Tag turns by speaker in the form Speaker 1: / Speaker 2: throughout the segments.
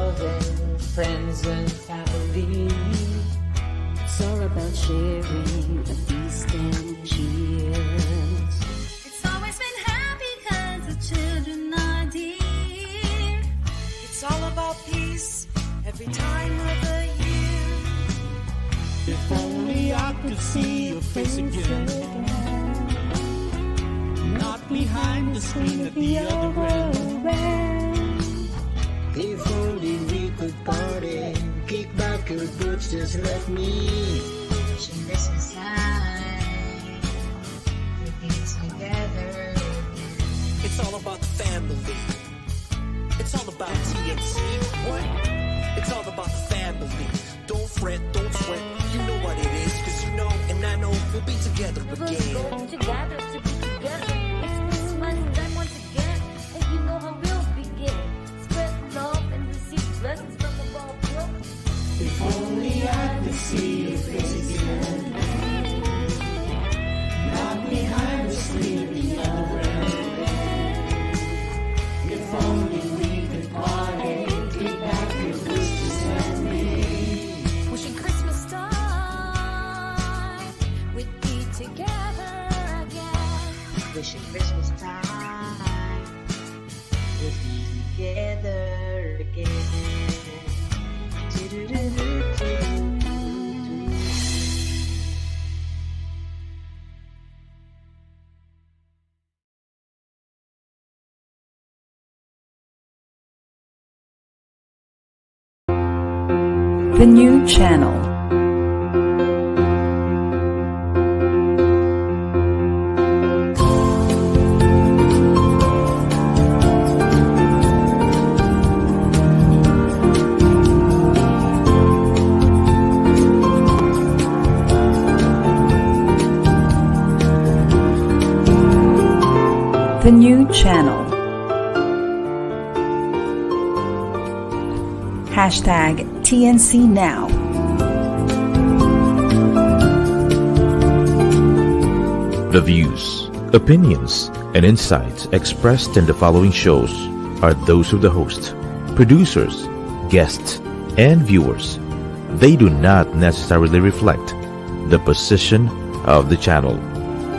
Speaker 1: love and friends and family.
Speaker 2: It's all about sharing a feast and cheers.
Speaker 3: It's always been happy cause the children are dear.
Speaker 4: It's all about peace every time of the year.
Speaker 5: If only I could see your face again, not behind the screen at the other end.
Speaker 1: If only we could party, kick back your boots, just let me.
Speaker 3: Wishing Christmas time we'd be together.
Speaker 4: It's all about the family. It's all about TNC. What? It's all about the family. Don't fret, don't sweat. You know what it is, cause you know and I know we'll be together
Speaker 2: We're
Speaker 4: again.
Speaker 2: going together to be together. It's Christmas time once again, and you know how we'll begin. Spread love and receive blessings from above.
Speaker 5: If only I could see your face again, not behind the screen at the other end. If only we could party, kick back your boots, just let me.
Speaker 3: Wishing Christmas time we'd be together again.
Speaker 1: Wishing Christmas time we'll be together again.
Speaker 6: The new channel. The new channel. Hashtag TNC Now.
Speaker 7: The views, opinions, and insights expressed in the following shows are those of the host, producers, guests, and viewers. They do not necessarily reflect the position of the channel.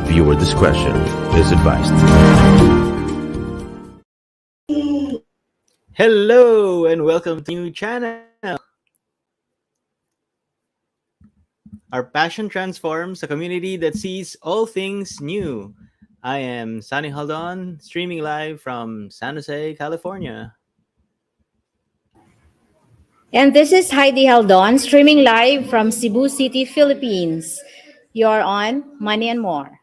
Speaker 7: Viewer discretion is advised.
Speaker 8: Hello and welcome to the new channel. Our passion transforms a community that sees all things new. I am Sonny Haldon, streaming live from San Jose, California.
Speaker 9: And this is Haydee Haldon, streaming live from Cebu City, Philippines. You're on Money and More.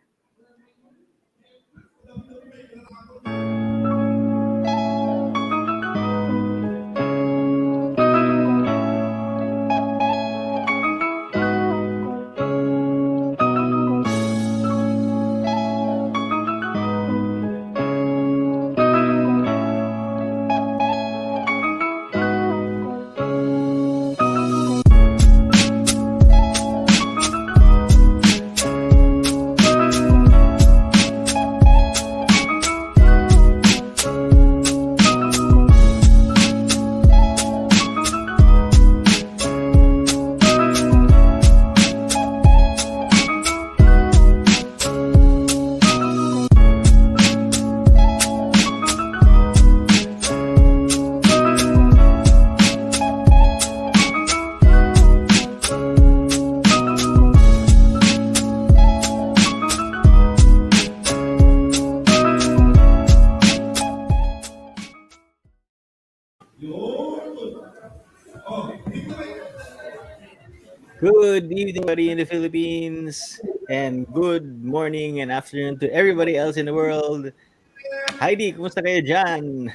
Speaker 8: Good evening, everybody in the Philippines, and good morning and afternoon to everybody else in the world. Heidi, kumusta kayo dyan?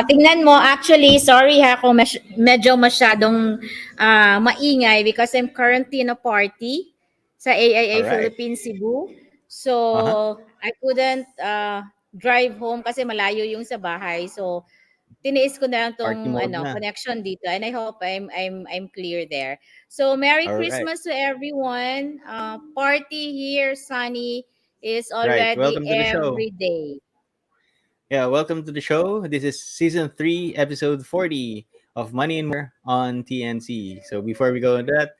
Speaker 9: Tingnan mo, actually, sorry ha kung medyo masyadong maingay because I'm currently in a party sa AIA
Speaker 8: Alright.
Speaker 9: Philippines Cebu. So, I couldn't drive home kasi malayo yung sa bahay. So, tiniis ko na lang tong
Speaker 8: Party mode na.
Speaker 9: connection dito, and I hope I'm clear there. So, Merry
Speaker 8: Alright.
Speaker 9: Christmas to everyone. Party here, Sonny, is
Speaker 8: Right,
Speaker 9: already
Speaker 8: welcome to the show.
Speaker 9: every day.
Speaker 8: Yeah, welcome to the show. This is season 3, episode 40. of Money and More on TNC. So before we go into that,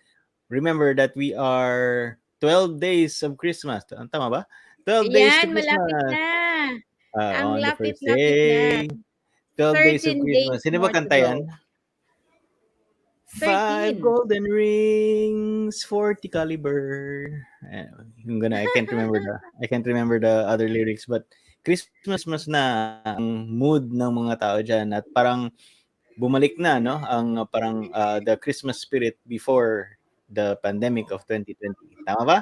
Speaker 8: remember that we are 12 days of Christmas. Tama ba? 12 days to
Speaker 9: Ayan, malapit
Speaker 8: Christmas.
Speaker 9: na. Ang
Speaker 8: On the first
Speaker 9: lapit-lapit na.
Speaker 8: day, 12 days of
Speaker 9: 13 days
Speaker 8: Christmas. Sino ba
Speaker 9: more to
Speaker 8: kanta yan?
Speaker 9: go.
Speaker 8: Five
Speaker 9: 13.
Speaker 8: golden rings, 40 caliber. I can't remember the other lyrics, but Christmas na ang mood ng mga tao diyan at parang bumalik na no ang parang the Christmas spirit before the pandemic of 2020. Tama ba?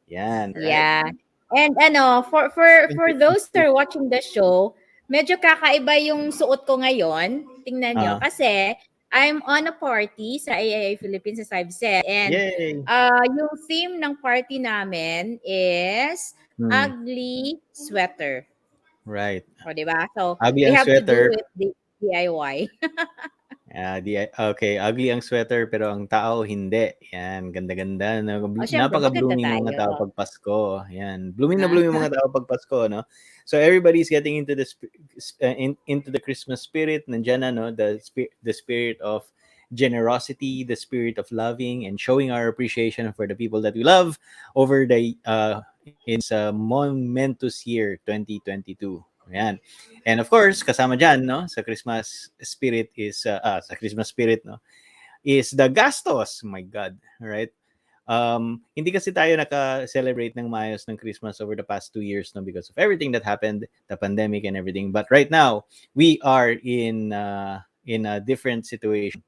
Speaker 8: Yan, right.
Speaker 9: Yeah. And for those that are watching the show, medyo kakaiba yung suot ko ngayon. Tingnan nyo.
Speaker 8: Ah,
Speaker 9: Kasi I'm on a party sa AIA Philippines as I've said. And
Speaker 8: yay.
Speaker 9: yung theme ng party namin is
Speaker 8: Hmm,
Speaker 9: ugly sweater.
Speaker 8: right.
Speaker 9: O, diba? So,
Speaker 8: Ugly
Speaker 9: we
Speaker 8: ang
Speaker 9: have to do
Speaker 8: sweater.
Speaker 9: it DIY.
Speaker 8: Okay, ugly ang sweater pero ang tao hindi. Yan, ganda-ganda.
Speaker 9: O, syempre, maganda
Speaker 8: Napaka-blooming ng mga tao
Speaker 9: tayo.
Speaker 8: pag Pasko. Yan, blooming na
Speaker 9: Ah,
Speaker 8: blooming mga tao pag Pasko, no? So everybody's getting into into the Christmas spirit. Nandiyan na, no? The spirit of generosity, the spirit of loving and showing our appreciation for the people that we love over the in this momentous year 2022. Yan. And of course, kasama dyan, no, sa Christmas spirit no, is the gastos. My God, right? Hindi kasi tayo naka-celebrate ng maayos ng Christmas over the past 2 years, no, because of everything that happened, the pandemic and everything. But right now, we are in a different situation.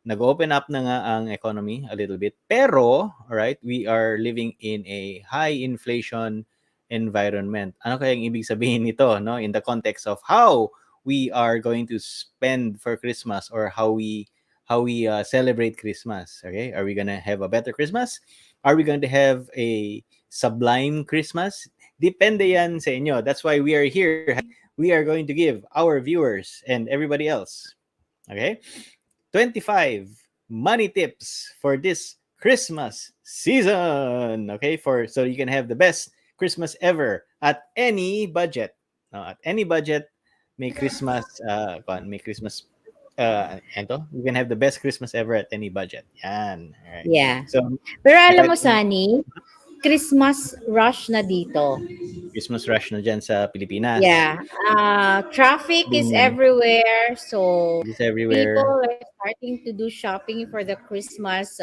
Speaker 8: Nag-open up na nga ang economy a little bit, pero, alright, we are living in a high inflation environment. Ano kaya ang ibig sabihin nito, no? In the context of how we are going to spend for Christmas or how we celebrate Christmas. Okay, are we gonna have a better Christmas? Are we going to have a sublime Christmas? Depende yan sa inyo. That's why we are here. We are going to give our viewers and everybody else, okay, 25 money tips for this Christmas season. Okay, so you can have the best Christmas ever at any budget. At any budget, may Christmas, you can have the best Christmas ever at any budget. Yan. Alright.
Speaker 9: yeah.
Speaker 8: So,
Speaker 9: Pero alam mo,
Speaker 8: right,
Speaker 9: Sunny, Christmas rush na dito.
Speaker 8: Christmas rush na dyan sa Pilipinas.
Speaker 9: Yeah. Traffic is
Speaker 8: Mm.
Speaker 9: everywhere. So,
Speaker 8: It's everywhere.
Speaker 9: people are starting to do shopping for the Christmas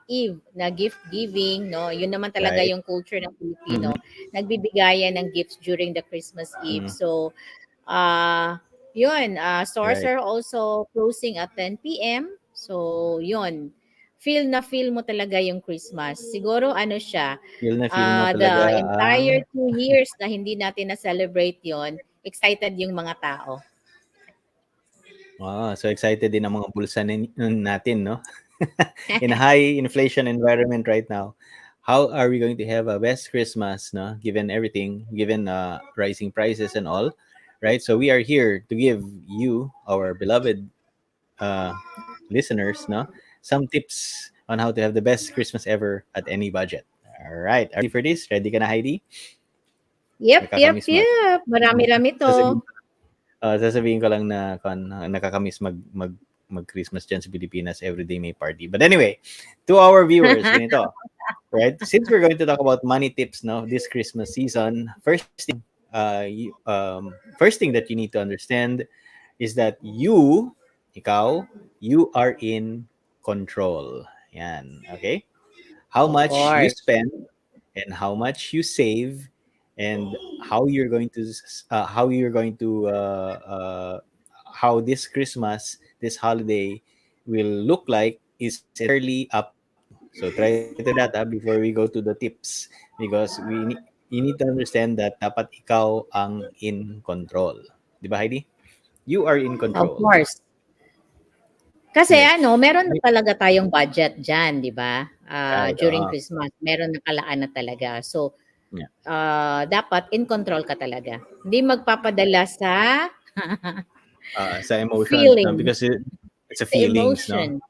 Speaker 9: Eve na gift giving, no? Yun naman talaga
Speaker 8: Right.
Speaker 9: yung culture ng Pilipino. Nagbibigayan ng gifts during the Christmas Eve. So, stores
Speaker 8: Right.
Speaker 9: are also closing at 10 p.m. So, yun. Feel na feel mo talaga yung Christmas. Siguro ano siya,
Speaker 8: Feel na talaga
Speaker 9: the entire 2 years na hindi natin na-celebrate yon, excited yung mga tao.
Speaker 8: so excited din ang mga bulsa natin, no? In a high inflation environment right now, how are we going to have a best Christmas, no? Given everything, given rising prices and all, right? So we are here to give you, our beloved listeners, no, some tips on how to have the best Christmas ever at any budget. All right, are you ready for this? Ready ka na, Heidi?
Speaker 9: Yep. Marami-rami
Speaker 8: Sasabihin,
Speaker 9: to.
Speaker 8: sasabihin ko lang na nakakamiss mag Christmas dyan sa Pilipinas, everyday may party. But anyway, to our viewers, ganito, right? Since we're going to talk about money tips, no, this Christmas season, first thing that you need to understand is that you are in control. Yan, okay? How
Speaker 9: Of
Speaker 8: much you
Speaker 9: course.
Speaker 8: spend and how much you save and how this Christmas, this holiday will look like is entirely up. So try to that before we go to the tips, because you need to understand that dapat ikaw ang in control. Di ba, Heidi? You are in
Speaker 9: Of
Speaker 8: control.
Speaker 9: course. Kasi
Speaker 8: Yes.
Speaker 9: meron na talaga tayong budget dyan, di ba?
Speaker 8: Right,
Speaker 9: During Christmas, meron na kalaan na talaga. So,
Speaker 8: Yeah.
Speaker 9: dapat in control ka talaga. Hindi magpapadala sa
Speaker 8: Sa emotions, no?
Speaker 9: feeling,
Speaker 8: Because it's a
Speaker 9: sa
Speaker 8: feelings, no?
Speaker 9: emotion.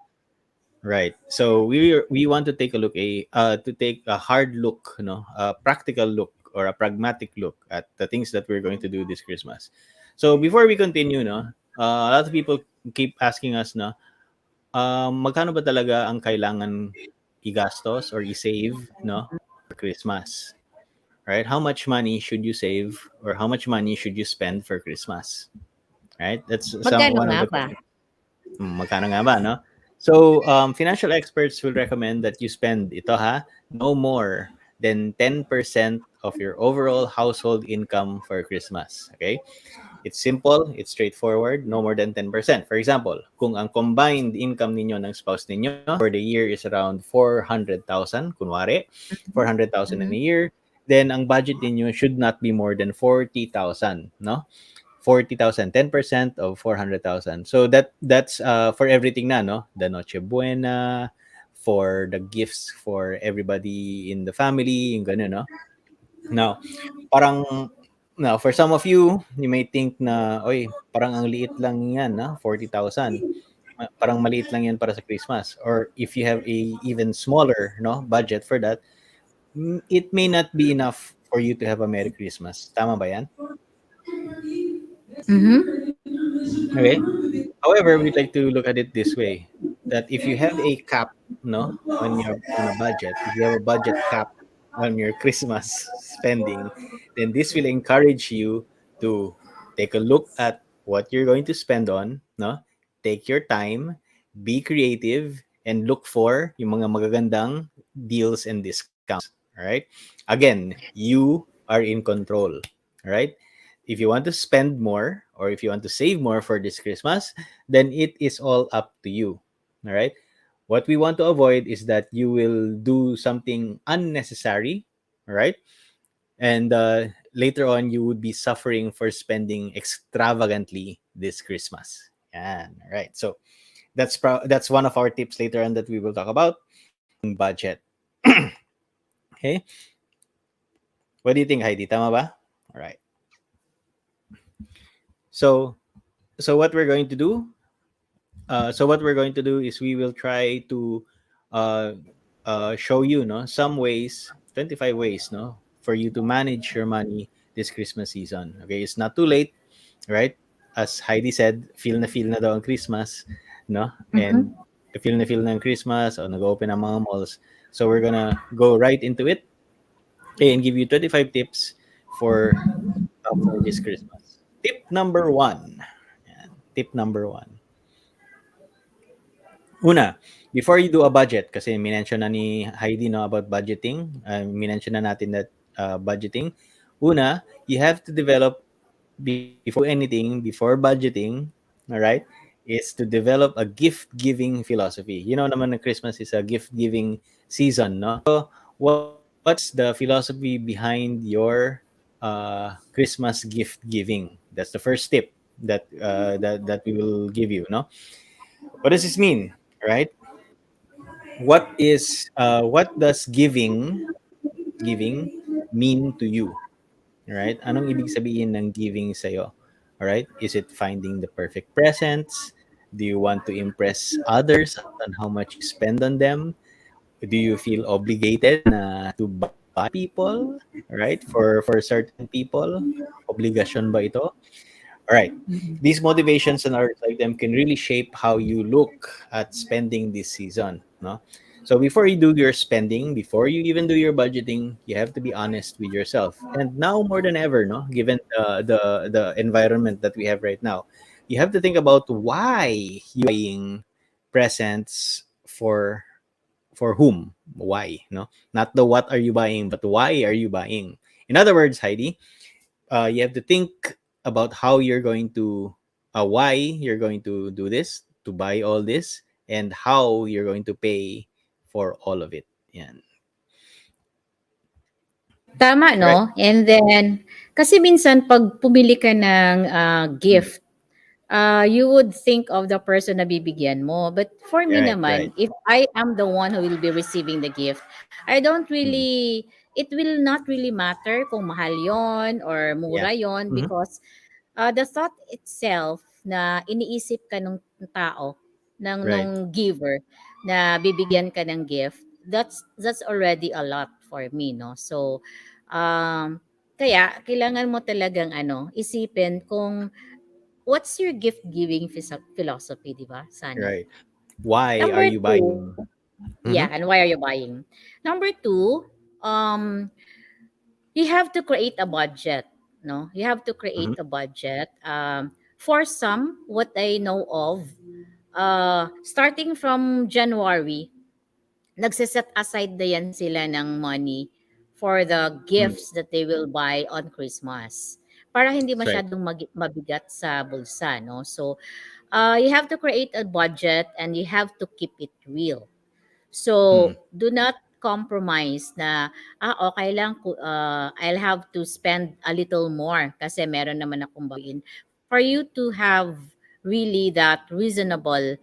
Speaker 8: Right. So we want to take a hard look, a practical look or a pragmatic look at the things that we're going to do this Christmas. So before we continue, a lot of people keep asking us, magkano ba talaga ang kailangan igastos or i-save, no, for Christmas? Right? How much money should you save or how much money should you spend for Christmas? Right? That's some
Speaker 9: Magkano
Speaker 8: one of
Speaker 9: nga
Speaker 8: the
Speaker 9: ba?
Speaker 8: questions. Magkano nga ba, no? So, financial experts will recommend that you spend ito ha, no more than 10% of your overall household income for Christmas. Okay? It's simple, it's straightforward, no more than 10%. For example, kung ang combined income ninyo ng spouse ninyo for the year is around 400,000, kunwari, 400,000 in
Speaker 9: Mhm.
Speaker 8: a year, then ang budget ninyo should not be more than 40,000, no? 40,000, 10% of 400,000. So that's for everything na, no? The Noche Buena, for the gifts for everybody in the family, yung ganun, no? Now, parang now for some of you, you may think na, oy, parang ang liit lang yan, na 40,000. Parang maliit lang yan para sa Christmas. Or if you have a even smaller, no, budget for that, it may not be enough for you to have a Merry Christmas. Tama ba yan?
Speaker 9: Mhm.
Speaker 8: Okay. However, we'd like to look at it this way: that if you have a cap, no, on a budget, if you have a budget cap on your Christmas spending, then this will encourage you to take a look at what you're going to spend on, no? Take your time, be creative, and look for yung mga magagandang deals and discounts. All right. Again, you are in control. All right. If you want to spend more or if you want to save more for this Christmas, then it is all up to you. All right. What we want to avoid is that you will do something unnecessary. All right. And later on, you would be suffering for spending extravagantly this Christmas. Yan. All right. So that's one of our tips later on that we will talk about budget. Okay. What do you think, Heidi? Tama ba? All right. So what we're going to do is we will try to uh, show you, no, some ways, 25 ways, no, for you to manage your money this Christmas season. Okay, it's not too late, right? As Heidi said, feel na daw ang Christmas, no? And
Speaker 9: Mhm.
Speaker 8: feel na ang Christmas o nag-open ang mga malls. So we're gonna go right into it, okay, and give you 25 tips for this Christmas. Tip number one. Yan. Tip number one. Una, before you do a budget, kasi minention na ni Heidi, no, about budgeting, minention na natin that budgeting. Una, you have to develop, before anything, before budgeting, all right, is to develop a gift-giving philosophy. You know naman na Christmas is a gift-giving season, no? So, what's the philosophy behind your Christmas gift giving? That's the first tip that we will give you, no? What does this mean, right? What does giving mean to you, right? Anong ibig sabihin ng giving sa'yo? All right? Is it finding the perfect presents? Do you want to impress others on how much you spend on them? Do you feel obligated na to buy people, right? For certain people, obligasyon ba ito? All right. These motivations and others like them can really shape how you look at spending this season. No? So before you do your spending, before you even do your budgeting, you have to be honest with yourself. And now more than ever, no, given the environment that we have right now, you have to think about why you are buying presents for whom, why, no, not the what are you buying, but why are you buying. In other words, Heidi, you have to think about how you're going to why you're going to do this, to buy all this, and how you're going to pay for all of it. Yan.
Speaker 9: Tama,
Speaker 8: Right.
Speaker 9: 'no? And then kasi minsan 'pag pumili ka ng,
Speaker 8: Mm.
Speaker 9: gift, you would think of the person na bibigyan mo. But for me
Speaker 8: Right, right.
Speaker 9: naman, if I am the one who will be receiving the gift, I don't
Speaker 8: Mm.
Speaker 9: really it will not really matter kung mahal yon or
Speaker 8: Yeah.
Speaker 9: mura yon
Speaker 8: Mhm.
Speaker 9: because the thought itself na iniisip ka nung tao,
Speaker 8: Right.
Speaker 9: nung giver na bibigyan ka ng gift, that's already a lot for me, no? So, kaya kailangan mo talagang isipin kung what's your gift giving philosophy, 'di ba, Sunny?
Speaker 8: Right. Why are
Speaker 9: Number
Speaker 8: you
Speaker 9: two,
Speaker 8: buying?
Speaker 9: yeah,
Speaker 8: Mm-hmm.
Speaker 9: and why are you buying? Number two, um, you have to create a budget. No, you have to create
Speaker 8: Mm-hmm.
Speaker 9: a budget. For some, what I know of, starting from January, nagsiset aside na yan sila ng money for the
Speaker 8: Mm.
Speaker 9: gifts that they will buy on Christmas. Para hindi
Speaker 8: That's right.
Speaker 9: masyadong mabigat sa bulsa, no? So, you have to create a budget and you have to keep it real.
Speaker 8: Mm-mm.
Speaker 9: So, do not compromise na, okay lang, I'll have to spend a little more kasi meron naman akong bawiin. For you to have really that reasonable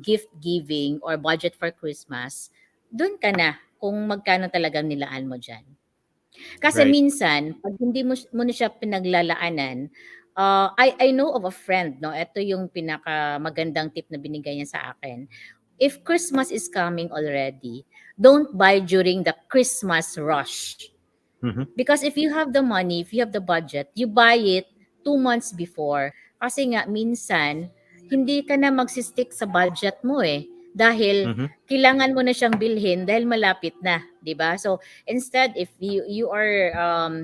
Speaker 9: gift giving or budget for Christmas, dun ka na kung magkano talagang nilaan mo dyan. Kasi
Speaker 8: Right.
Speaker 9: minsan, pag hindi mo na siya pinaglalaanan, I know of a friend, no? Ito yung pinaka magandang tip na binigay niya sa akin. If Christmas is coming already, don't buy during the Christmas rush.
Speaker 8: Mm-hmm.
Speaker 9: Because if you have the money, if you have the budget, you buy it 2 months before. Kasi nga, minsan, hindi ka na magsistick sa budget mo eh. Dahil,
Speaker 8: Mm-hmm.
Speaker 9: kailangan mo na siyang bilhin dahil malapit na. 'Di ba? So, instead, if you are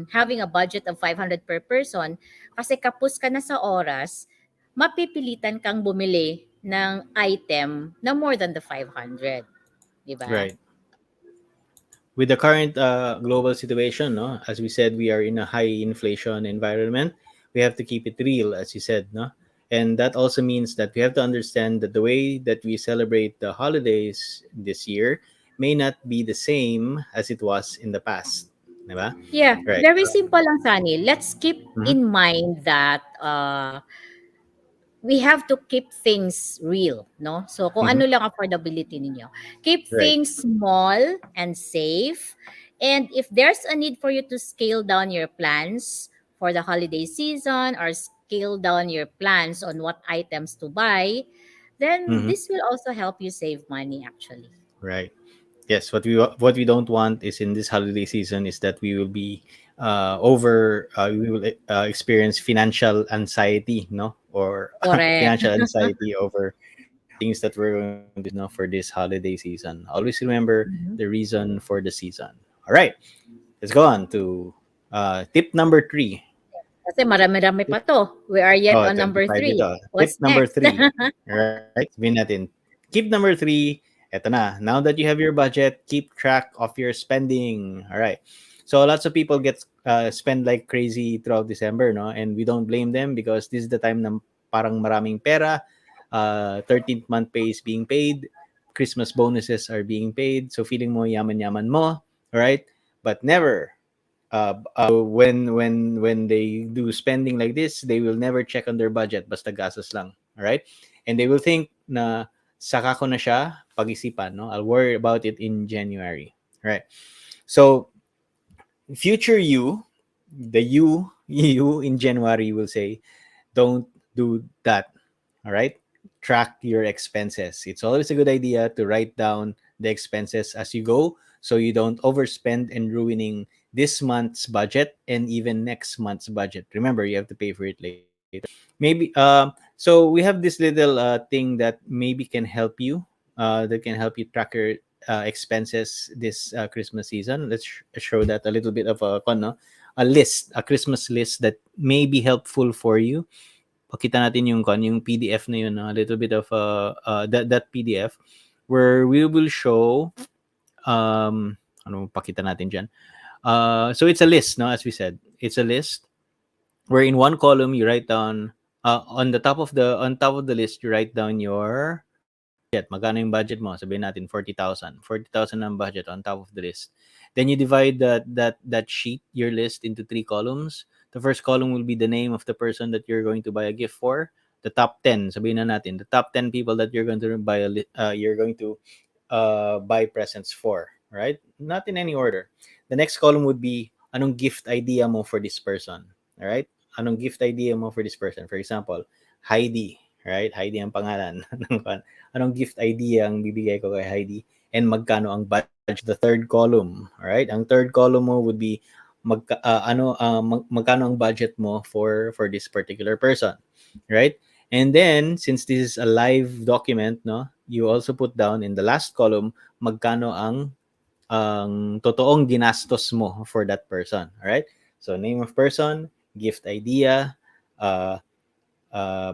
Speaker 9: having a budget of 500 per person, kasi kapos ka na sa oras, mapipilitan kang bumili ng item na more than the 500. 'Di ba?
Speaker 8: Right. With the current global situation, no, as we said, we are in a high inflation environment. We have to keep it real, as you said, no, and that also means that we have to understand that the way that we celebrate the holidays this year may not be the same as it was in the past, diba?
Speaker 9: Yeah,
Speaker 8: Right.
Speaker 9: very simple lang, Sunny. Let's keep
Speaker 8: Mhm.
Speaker 9: in mind that we have to keep things real, no? So kung
Speaker 8: Mhm.
Speaker 9: ano lang affordability ninyo. Keep
Speaker 8: Right.
Speaker 9: things small and safe. And if there's a need for you to scale down your plans for the holiday season or scale down your plans on what items to buy, then
Speaker 8: Mhm.
Speaker 9: this will also help you save money actually.
Speaker 8: Right. Yes, what we don't want is in this holiday season is that we will be over we will experience financial anxiety, no, or
Speaker 9: Correct.
Speaker 8: financial anxiety over things that we're going to do, no, for this holiday season. Always remember
Speaker 9: Mhm.
Speaker 8: the reason for the season. All right, let's go on to tip number three.
Speaker 9: Kasi marami-rami
Speaker 8: Tip,
Speaker 9: pa to. We are yet
Speaker 8: oh,
Speaker 9: on number
Speaker 8: 25
Speaker 9: three.
Speaker 8: dito. Tip
Speaker 9: What's
Speaker 8: number
Speaker 9: next?
Speaker 8: three. All right, sabihin natin. Tip number three, eto na. Now that you have your budget, keep track of your spending. All right. So lots of people get spend like crazy throughout December, no? And we don't blame them because this is the time na parang maraming pera. 13th month pay is being paid. Christmas bonuses are being paid. So feeling mo yaman-yaman mo, all right? But never when they do spending like this, they will never check on their budget, basta gastos lang, all right? And they will think na saka ko na siya pag-isipan, no? I'll worry about it in January, right? So future you, the you you in January will say, don't do that, all right? Track your expenses. It's always a good idea to write down the expenses as you go so you don't overspend and ruining this month's budget and even next month's budget. Remember, you have to pay for it later. Maybe so we have this little thing that maybe can help you that can help you track your expenses this Christmas season. Let's show that a little bit of a list, a Christmas list that may be helpful for you. Pakita natin yung PDF na yun, a little bit of that PDF where we will show ano pakita natin diyan. So it's a list, no, as we said. It's a list where in one column you write down on top of the list you write down your budget. Magkano yung budget mo? Sabihin natin 40,000. 40,000 ang budget on top of the list. Then you divide that sheet, your list, into three columns. The first column will be the name of the person that you're going to buy a gift for. The top 10, sabihin na natin, the top 10 people that you're going to buy presents for, right? Not in any order. The next column would be anong gift idea mo for this person, all right? Anong gift idea mo for this person? For example, Haydee, right? Haydee ang pangalan. Anong gift idea ang bibigay ko kay Haydee? And magkano ang budget? The third column, all right? Ang third column mo would be magkano ang budget mo for this particular person, right? And then, since this is a live document, no, you also put down in the last column magkano ang totoong ginastos mo for that person. All right? So, name of person, gift idea, uh,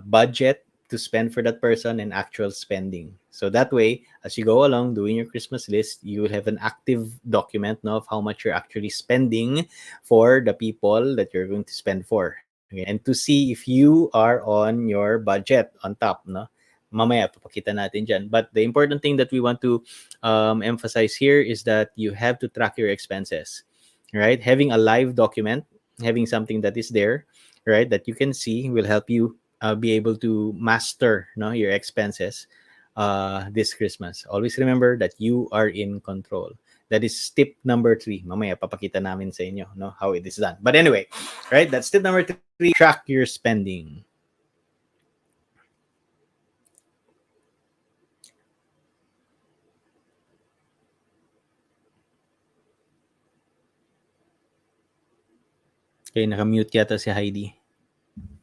Speaker 8: budget to spend for that person, and actual spending. So that way, as you go along doing your Christmas list, you will have an active document, no, of how much you're actually spending for the people that you're going to spend for. Okay? And to see if you are on your budget on top, no. Mamaya papakita natin dyan. But the important thing that we want to emphasize here is that you have to track your expenses, right? Having a live document, having something that is there, right, that you can see will help you be able to master, no, your expenses this Christmas. Always remember that you are in control. That is tip number 3. Mamaya papakita namin sa inyo, no, how it is done. But anyway, right, that's tip number 3. Track your spending. Okay, naka-mute yata si Heidi.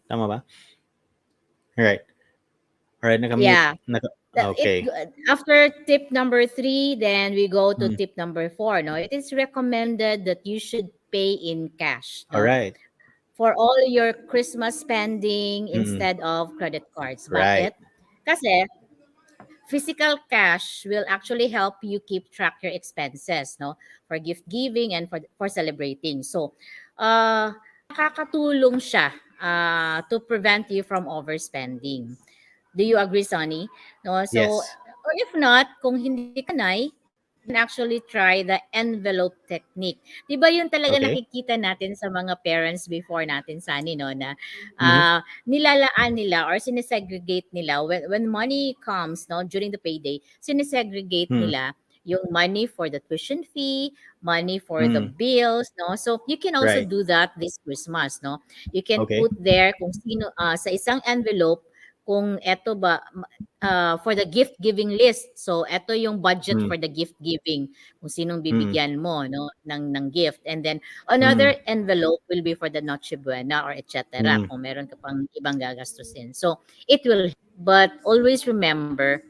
Speaker 8: Tama ba? Right. All right, naka-mute.
Speaker 9: Yeah.
Speaker 8: Okay.
Speaker 9: After tip number 3, then we go to
Speaker 8: Mm.
Speaker 9: tip number 4. No, it is recommended that you should pay in cash.
Speaker 8: All
Speaker 9: No,
Speaker 8: right.
Speaker 9: for all your Christmas spending
Speaker 8: Mm-mm.
Speaker 9: instead of credit cards.
Speaker 8: Right.
Speaker 9: Bakit? Kasi physical cash will actually help you keep track your expenses, no, for gift giving and for celebrating. So nakakatulong siya to prevent you from overspending. Do you agree, Sonny? No, so
Speaker 8: Yes.
Speaker 9: or if not, kung hindi ka sanay, you can actually try the envelope technique. 'Di ba yun talaga
Speaker 8: Okay.
Speaker 9: nakikita natin sa mga parents before natin, Sunny, no, na
Speaker 8: Mm-hmm.
Speaker 9: nilalaan nila or sinesegregate nila when money comes, no, during the payday, sinesegregate
Speaker 8: Mm.
Speaker 9: nila yung money for the tuition fee, money for the
Speaker 8: Mm.
Speaker 9: bills, no? So you can also
Speaker 8: Right.
Speaker 9: do that this Christmas, no? You can
Speaker 8: Okay.
Speaker 9: put there kung sino sa isang envelope kung eto ba for the gift giving list. So eto yung budget
Speaker 8: Mm.
Speaker 9: for the gift giving kung sinong
Speaker 8: Mm.
Speaker 9: bibigyan mo, no, ng gift. And then
Speaker 8: Mm.
Speaker 9: another envelope will be for the Noche Buena or etc.
Speaker 8: Mm.
Speaker 9: kung meron ka pang ibang gagastusin. So it will, but always remember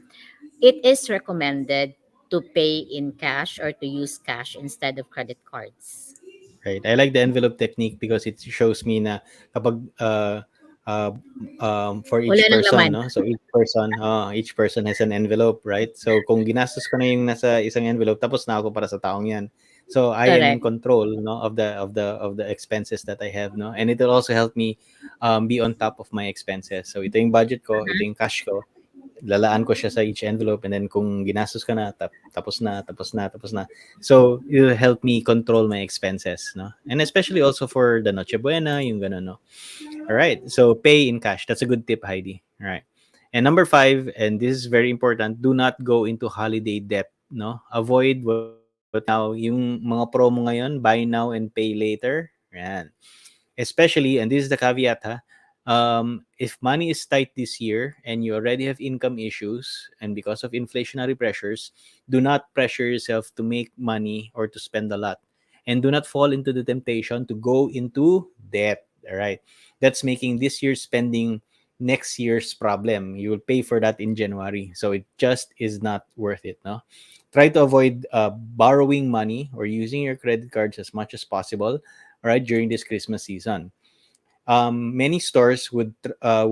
Speaker 9: it is recommended to pay in cash or to use cash instead of credit cards.
Speaker 8: Right. I like the envelope technique because it shows me na kapag uh, for
Speaker 9: Wala
Speaker 8: each
Speaker 9: nang
Speaker 8: person,
Speaker 9: laman.
Speaker 8: no? So each person has an envelope, right? So kung ginastos ko na yung nasa isang envelope, tapos na ako para sa taong 'yan. So I am in
Speaker 9: Correct.
Speaker 8: control, no, of the expenses that I have, no? And it will also help me be on top of my expenses. So ito yung budget ko, ito yung cash ko. Lalaan ko siya sa each envelope, and then kung ginastos ka na, tapos na. So, it'll help me control my expenses, no? And especially also for the Noche Buena, yung gano'n, no? All right. So, pay in cash. That's a good tip, Heidi. All right. And number 5, and this is very important, do not go into holiday debt, no? Avoid what now, yung mga promo ngayon, buy now and pay later. Yan. Especially, and this is the caveat, ha, if money is tight this year and you already have income issues and because of inflationary pressures, do not pressure yourself to make money or to spend a lot. And do not fall into the temptation to go into debt. All right. That's making this year's spending next year's problem. You will pay for that in January. So it just is not worth it. No? Try to avoid borrowing money or using your credit cards as much as possible, all right, during this Christmas season. Many stores would have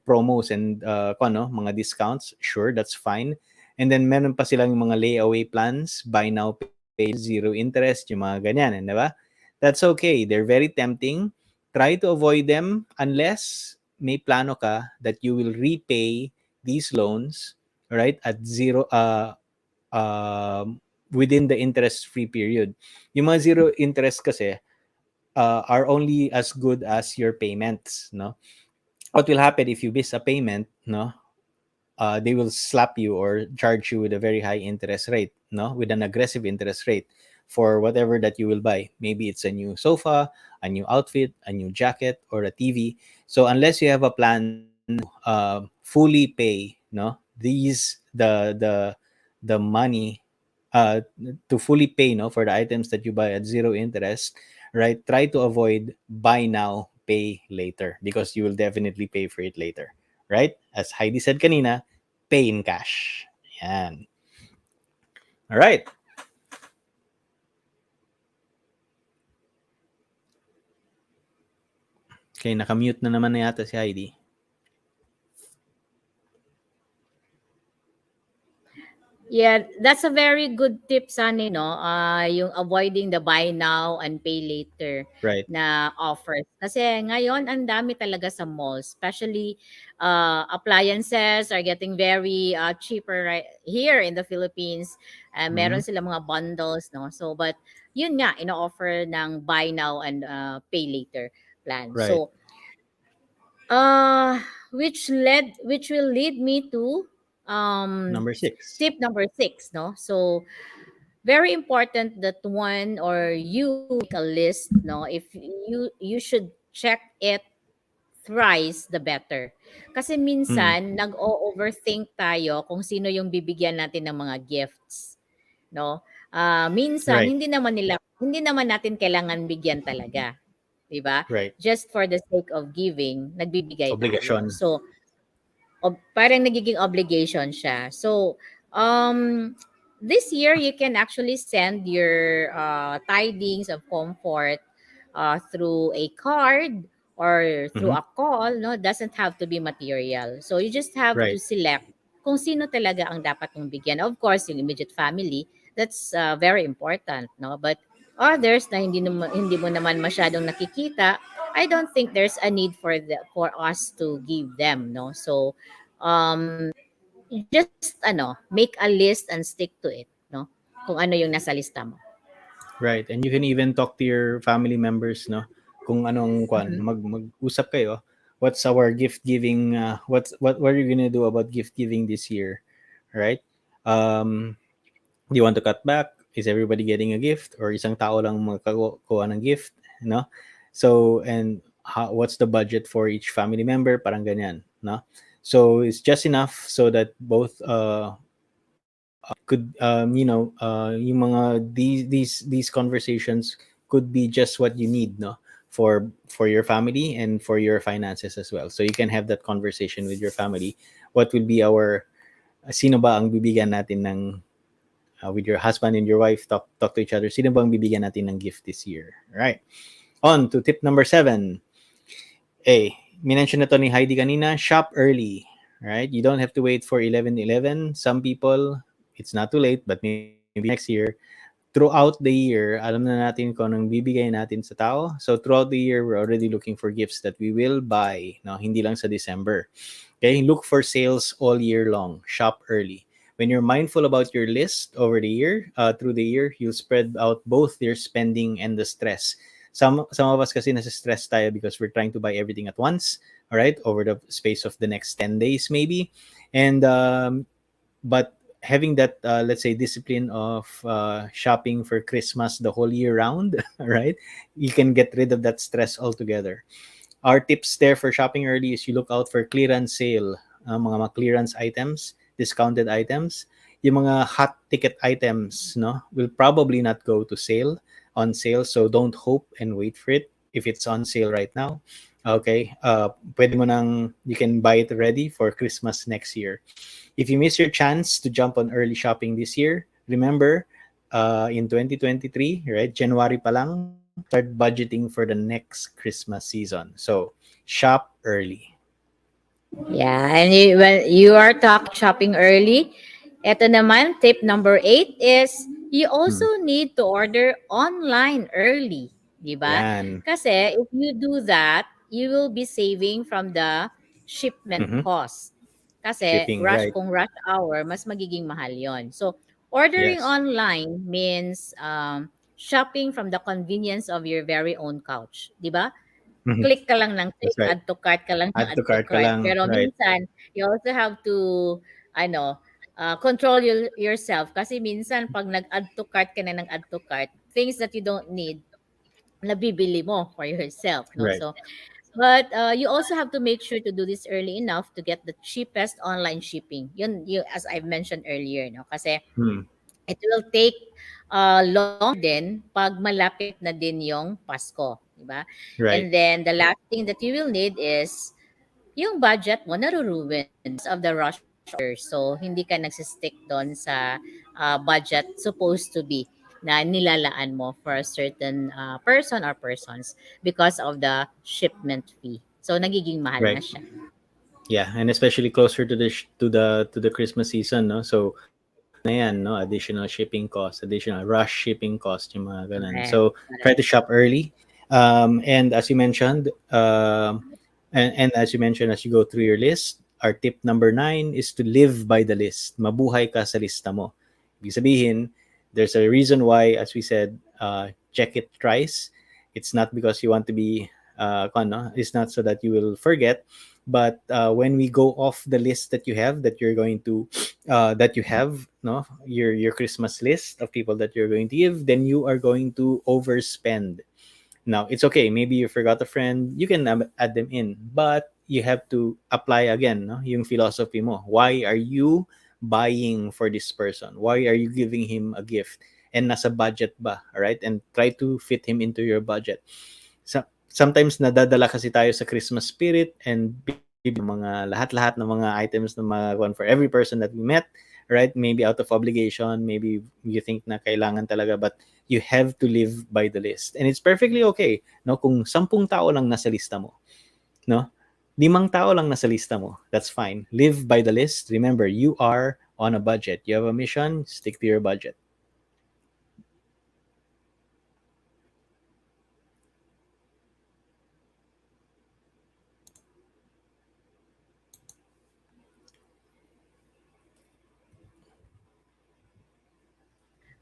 Speaker 8: promos and mga discounts. Sure, that's fine. And then meron pa silang mga layaway plans, buy now pay zero interest, yung mga ganyan, di ba? That's okay. They're very tempting. Try to avoid them unless may plano ka that you will repay these loans, right, at zero within the interest-free period. Yung mga zero interest kasi are only as good as your payments, no? What will happen if you miss a payment, no? They will slap you or charge you with a very high interest rate, no? With an aggressive interest rate for whatever that you will buy. Maybe it's a new sofa, a new outfit, a new jacket, or a TV. So unless you have a plan to fully pay, no, the money uh, to fully pay, no, for the items that you buy at zero interest, right? Try to avoid buy now pay later because you will definitely pay for it later, right? As Heidi said kanina, pay in cash. Yan. All right. Okay, nakamute na naman na yata si Heidi.
Speaker 9: Yeah, that's a very good tip, Sunny, no? Yung avoiding the buy now and pay later
Speaker 8: Right.
Speaker 9: na offers. Kasi ngayon, ang dami talaga sa malls. Especially, appliances are getting very cheaper right here in the Philippines.
Speaker 8: Mhm.
Speaker 9: Meron sila mga bundles, no? So, but yun nga, ino-offer ng buy now and pay later plan.
Speaker 8: Right.
Speaker 9: So, which will lead me to um
Speaker 8: Number 6.
Speaker 9: tip number 6, no? So very important that one or you make a list, no? If you should check it thrice, the better. Kasi
Speaker 8: Mm.
Speaker 9: minsan nag-o-overthink tayo kung sino yung bibigyan natin ng mga gifts, no? Minsan
Speaker 8: Right.
Speaker 9: hindi naman natin kailangan bigyan talaga, 'di ba?
Speaker 8: Right.
Speaker 9: Just for the sake of giving, nagbibigay tayo.
Speaker 8: Obligasyon.
Speaker 9: So parang nagiging obligation siya. So, this year you can actually send your tidings of comfort through a card or through
Speaker 8: Mhm.
Speaker 9: a call. No, doesn't have to be material. So you just have to
Speaker 8: Right.
Speaker 9: select kung sino talaga ang dapat mong bigyan. Of course, yung immediate family, that's very important, no? But others na hindi mo naman masyadong nakikita, I don't think there's a need for us to give them, no? So just make a list and stick to it, no? Kung ano yung nasa lista mo.
Speaker 8: Right. And you can even talk to your family members, no? Kung anong kwan, mag-usap kayo. What's our gift giving what are you going to do about gift giving this year? Right? Do you want to cut back? Is everybody getting a gift or isang tao lang magkakuha ng gift, no? So and what's the budget for each family member? Parang ganyan, no? So it's just enough so that both could yung mga these conversations could be just what you need, no, for your family and for your finances as well. So you can have that conversation with your family. What will be our sino ba ang bibigyan natin ng with your husband and your wife, talk to each other, sino ba ang bibigyan natin ng gift this year, right? On to tip number 7. Minention na to ni Heidi kanina, shop early, right? You don't have to wait for 11/11. Some people, it's not too late, but maybe next year. Throughout the year, alam na natin kung anong bibigay natin sa tao. So throughout the year, we're already looking for gifts that we will buy, no? Hindi lang sa December. Okay, look for sales all year long. Shop early. When you're mindful about your list over the year, through the year, you'll spread out both your spending and the stress. Some of us kasi nasa stress tayo because we're trying to buy everything at once, all right, over the space of the next 10 days maybe. And but having that let's say discipline of shopping for Christmas the whole year round, right, you can get rid of that stress altogether. Our tips there for shopping early is you look out for clearance sale, mga clearance items, discounted items. Yung mga hot ticket items, no, will probably not go to sale on sale, so don't hope and wait for it if it's on sale right now. Okay, pwede mo nang, you can buy it ready for Christmas next year. If you miss your chance to jump on early shopping this year, remember, in 2023, right, January pa lang, start budgeting for the next Christmas season. So, shop early.
Speaker 9: Yeah, and when you are talking shopping early, eto naman, tip number 8 is you also need to order online early, di ba?
Speaker 8: Yan.
Speaker 9: Kasi if you do that, you will be saving from the shipment
Speaker 8: Mhm.
Speaker 9: cost. Kasi
Speaker 8: Shipping, right.
Speaker 9: kung rush hour, mas magiging mahal yon. So, ordering
Speaker 8: Yes.
Speaker 9: online means shopping from the convenience of your very own couch, di ba?
Speaker 8: Mhm.
Speaker 9: Click ka lang ng
Speaker 8: That's
Speaker 9: click,
Speaker 8: right.
Speaker 9: add to cart ka lang ng
Speaker 8: Add to
Speaker 9: add to
Speaker 8: cart ka
Speaker 9: cart.
Speaker 8: lang,
Speaker 9: Pero
Speaker 8: right.
Speaker 9: minsan, you also have to, ano, control yourself. Kasi minsan, pag nag-add to cart ka na ng add to cart, things that you don't need, nabibili mo for yourself, no?
Speaker 8: Right.
Speaker 9: So, but you also have to make sure to do this early enough to get the cheapest online shipping. Yun, as I've mentioned earlier, no? Kasi
Speaker 8: Hmm.
Speaker 9: it will take long din pag malapit na din yung Pasko. diba?
Speaker 8: Right.
Speaker 9: And then the last thing that you will need is yung budget mo naruruin because of the rush hour. So, hindi ka nagsistick doon sa budget supposed to be na nilalaan mo for a certain person or persons because of the shipment fee. So, nagiging mahal na
Speaker 8: Right.
Speaker 9: siya.
Speaker 8: Yeah, and especially closer to the Christmas season, no? So na yan, no? Additional shipping cost, additional rush shipping cost, yung mga ganun.
Speaker 9: Correct.
Speaker 8: So try to shop early. And as you mentioned, and as you mentioned, as you go through your list, our tip number 9 is to live by the list. Mabuhay ka sa lista mo. Ibig sabihin, there's a reason why, as we said, check it twice. It's not because you want to be, it's not so that you will forget. But when we go off the list that you have, that you're going to, that you have, no, your Christmas list of people that you're going to give, then you are going to overspend. Now, it's okay. Maybe you forgot a friend. You can add them in. But you have to apply again, no? Yung philosophy mo. Why are you buying for this person? Why are you giving him a gift? And nasa budget ba? Alright? And try to fit him into your budget. So, sometimes nadadala kasi tayo sa Christmas spirit and mga lahat-lahat ng mga items na mga one for every person that we met, right? Maybe out of obligation, maybe you think na kailangan talaga, but you have to live by the list. And it's perfectly okay, no? Kung 10 tao lang nasa lista mo, no? 5 tao lang nasa lista mo, that's fine. Live by the list. Remember, you are on a budget. You have a mission, stick to your budget.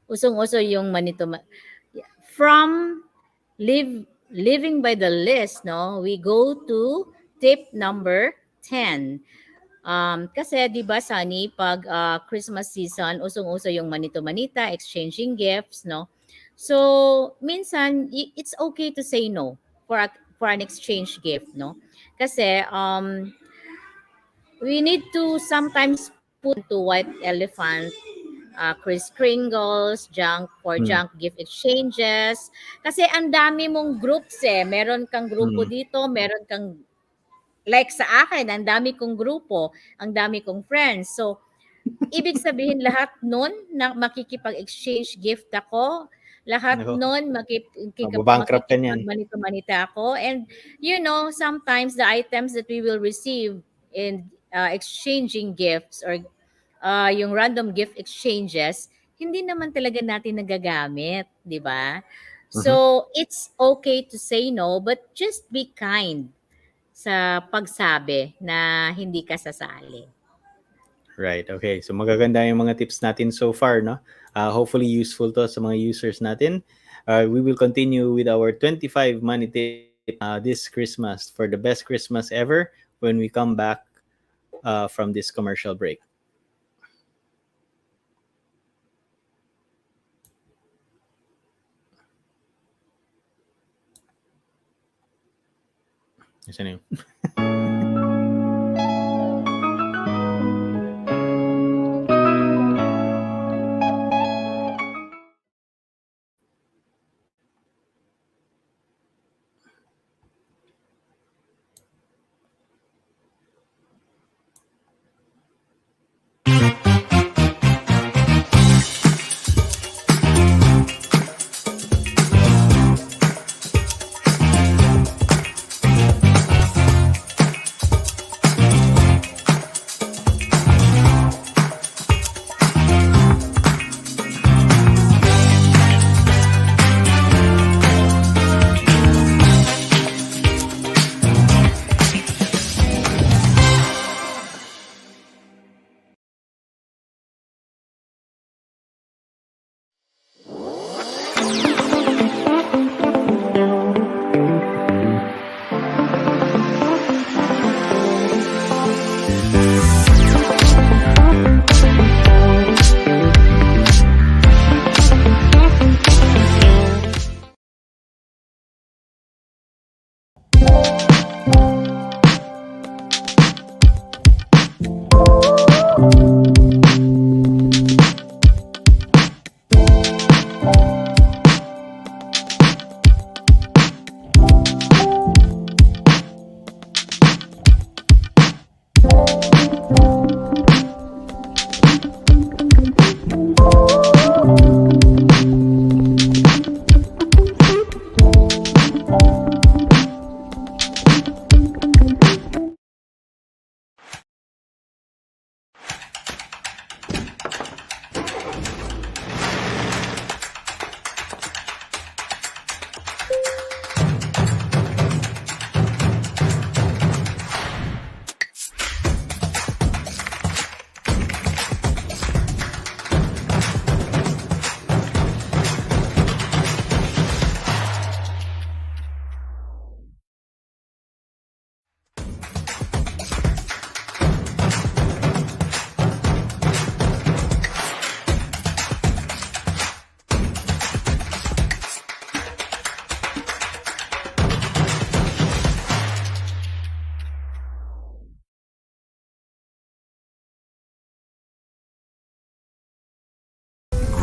Speaker 9: Usong-uso yung from living by the list, no, we go to tip number 10. Kasi 'di ba Sunny, pag Christmas season, usong-uso yung manito-manita, exchanging gifts, no? So, minsan it's okay to say no for an exchange gift, no? Kasi we need to sometimes put to white elephant Kris Kringles, junk gift exchanges. Kasi ang dami mong groups eh. Meron kang grupo dito, meron kang like sa akin, ang dami kong grupo, ang dami kong friends. So, ibig sabihin lahat nun na makikipag-exchange gift ako, lahat
Speaker 8: Nako.
Speaker 9: nun
Speaker 8: Mababankrupt ka niyan.
Speaker 9: makikipag-manita ako. And you know, sometimes the items that we will receive in exchanging gifts or yung random gift exchanges, hindi naman talaga natin nagagamit, di ba? So, it's okay to say no, but just be kind sa pagsabi na hindi ka sasali.
Speaker 8: Right. Okay. So magaganda yung mga tips natin so far, no? Hopefully useful to sa mga users natin. We will continue with our 25 money tip this Christmas for the best Christmas ever when we come back from this commercial break. Yes, ano yun?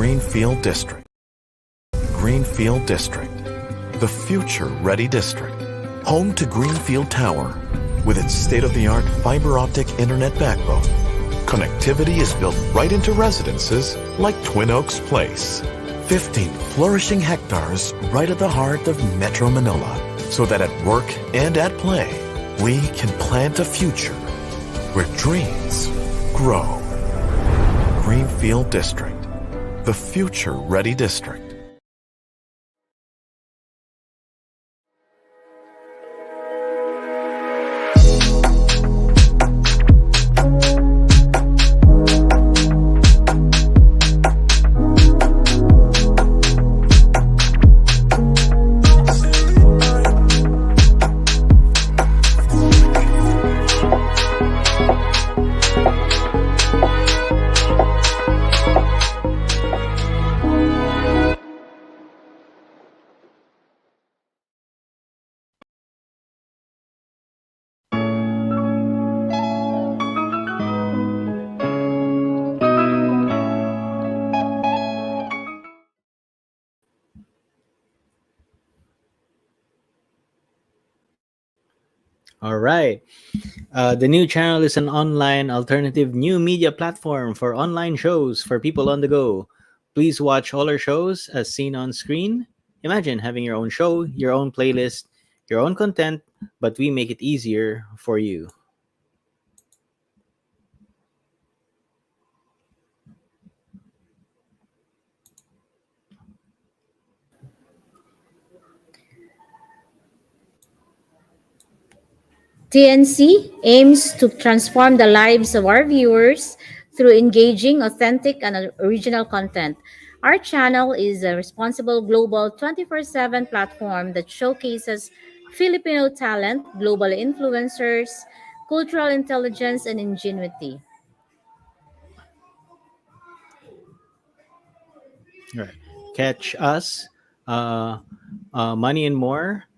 Speaker 10: Greenfield District. Greenfield District, the future-ready district. Home to Greenfield Tower, with its state-of-the-art fiber optic internet backbone. Connectivity is built right into residences like Twin Oaks Place. 15 flourishing hectares right at the heart of Metro Manila, so that at work and at play, we can plant a future where dreams grow. Greenfield District, the future-ready district.
Speaker 8: All right. The new channel is an online alternative new media platform for online shows for people on the go. Please watch all our shows as seen on screen. Imagine having your own show, your own playlist, your own content, but we make it easier for you.
Speaker 9: TNC aims to transform the lives of our viewers through engaging, authentic, and original content. Our channel is a responsible global 24/7 platform that showcases Filipino talent, global influencers, cultural intelligence, and ingenuity.
Speaker 8: All right. Catch us, uh, Money and More,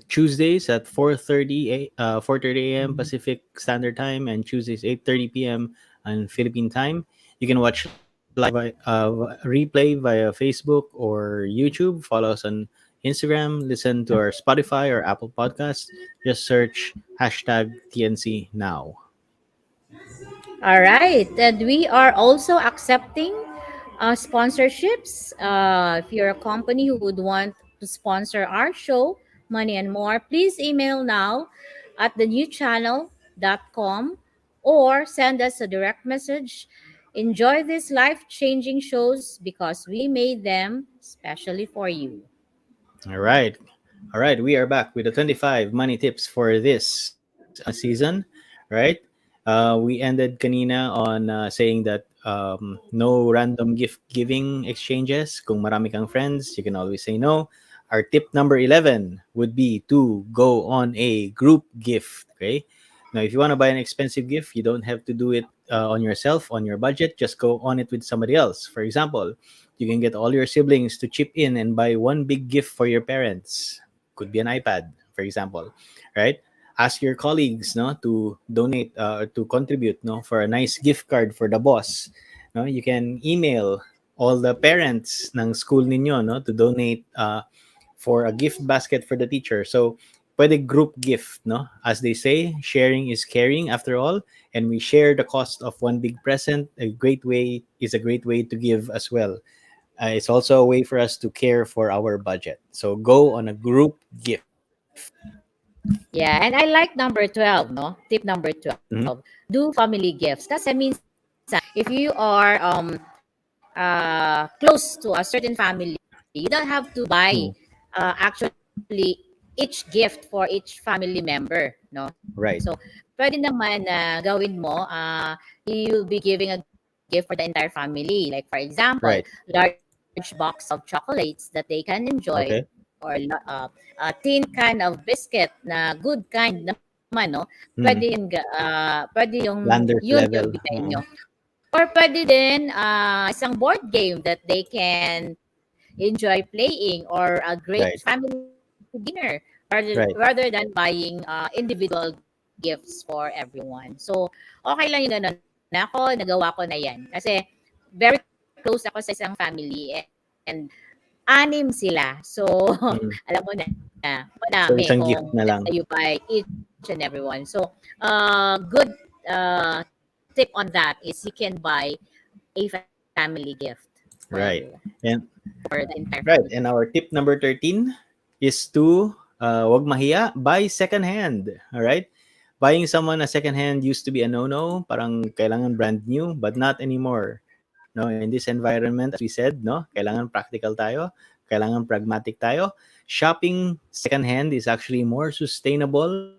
Speaker 8: Tuesdays at 4:30 a.m. Pacific Standard Time, and Tuesdays 8:30 p.m. on Philippine time. You can watch live replay via Facebook or YouTube. Follow us on Instagram. Listen to our Spotify or Apple Podcasts. Just search hashtag TNC now.
Speaker 9: All right. And we are also accepting sponsorships. If you're a company who would want to sponsor our show, Money and More, please email now at thenewchannel.com or send us a direct message. Enjoy these life changing shows because we made them specially for you.
Speaker 8: All right. All right. We are back with the 25 money tips for this season, right? We ended kanina on saying that no random gift giving exchanges. Kung marami kang friends, you can always say no. Our tip number 11 would be to go on a group gift, okay? Now, if you want to buy an expensive gift, you don't have to do it on yourself, on your budget. Just go on it with somebody else. For example, you can get all your siblings to chip in and buy one big gift for your parents. Could be an iPad, for example, right? Ask your colleagues, no, to donate, to contribute, no, for a nice gift card for the boss. No, you can email all the parents ng school ninyo, no, to donate for a gift basket for the teacher. So, pwede group gift, no? As they say, sharing is caring after all, and we share the cost of one big present. A great way to give as well. It's also a way for us to care for our budget. So go on a group gift.
Speaker 9: Yeah, and I like number 12, no? Tip number 12.
Speaker 8: Mhm.
Speaker 9: Do family gifts. Kasi minsan, if you are close to a certain family, you don't have to buy
Speaker 8: Mm.
Speaker 9: actually each gift for each family member, no?
Speaker 8: Right.
Speaker 9: So, pwede naman na gawin mo, you'll be giving a gift for the entire family. Like, for example,
Speaker 8: Right.
Speaker 9: large box of chocolates that they can enjoy
Speaker 8: Okay.
Speaker 9: or a tin can of biscuit na good kind naman, no?
Speaker 8: Mm.
Speaker 9: Pwede
Speaker 8: Landers
Speaker 9: yun yung
Speaker 8: level.
Speaker 9: bigay nyo. Or pwede din isang board game that they can enjoy playing or a great
Speaker 8: Right.
Speaker 9: family dinner
Speaker 8: Right.
Speaker 9: rather than buying individual gifts for everyone. So, okay lang yung ganun. Ako, nagawa ko na yan. Kasi very close ako sa isang family and anim sila. So,
Speaker 8: Mm.
Speaker 9: alam mo na,
Speaker 8: So
Speaker 9: madami
Speaker 8: isang gift
Speaker 9: kung
Speaker 8: na
Speaker 9: let's
Speaker 8: lang.
Speaker 9: say you buy each and everyone. So, good tip on that is you can buy a family gift
Speaker 8: Right.
Speaker 9: for
Speaker 8: And
Speaker 9: for the entire
Speaker 8: right.
Speaker 9: family.
Speaker 8: And our tip number 13 is to wag mahiya, buy second hand. All right? Buying someone a second hand used to be a no-no, parang kailangan brand new, but not anymore. No, in this environment, as we said, no, kailangan practical tayo, kailangan pragmatic tayo. Shopping second hand is actually more sustainable,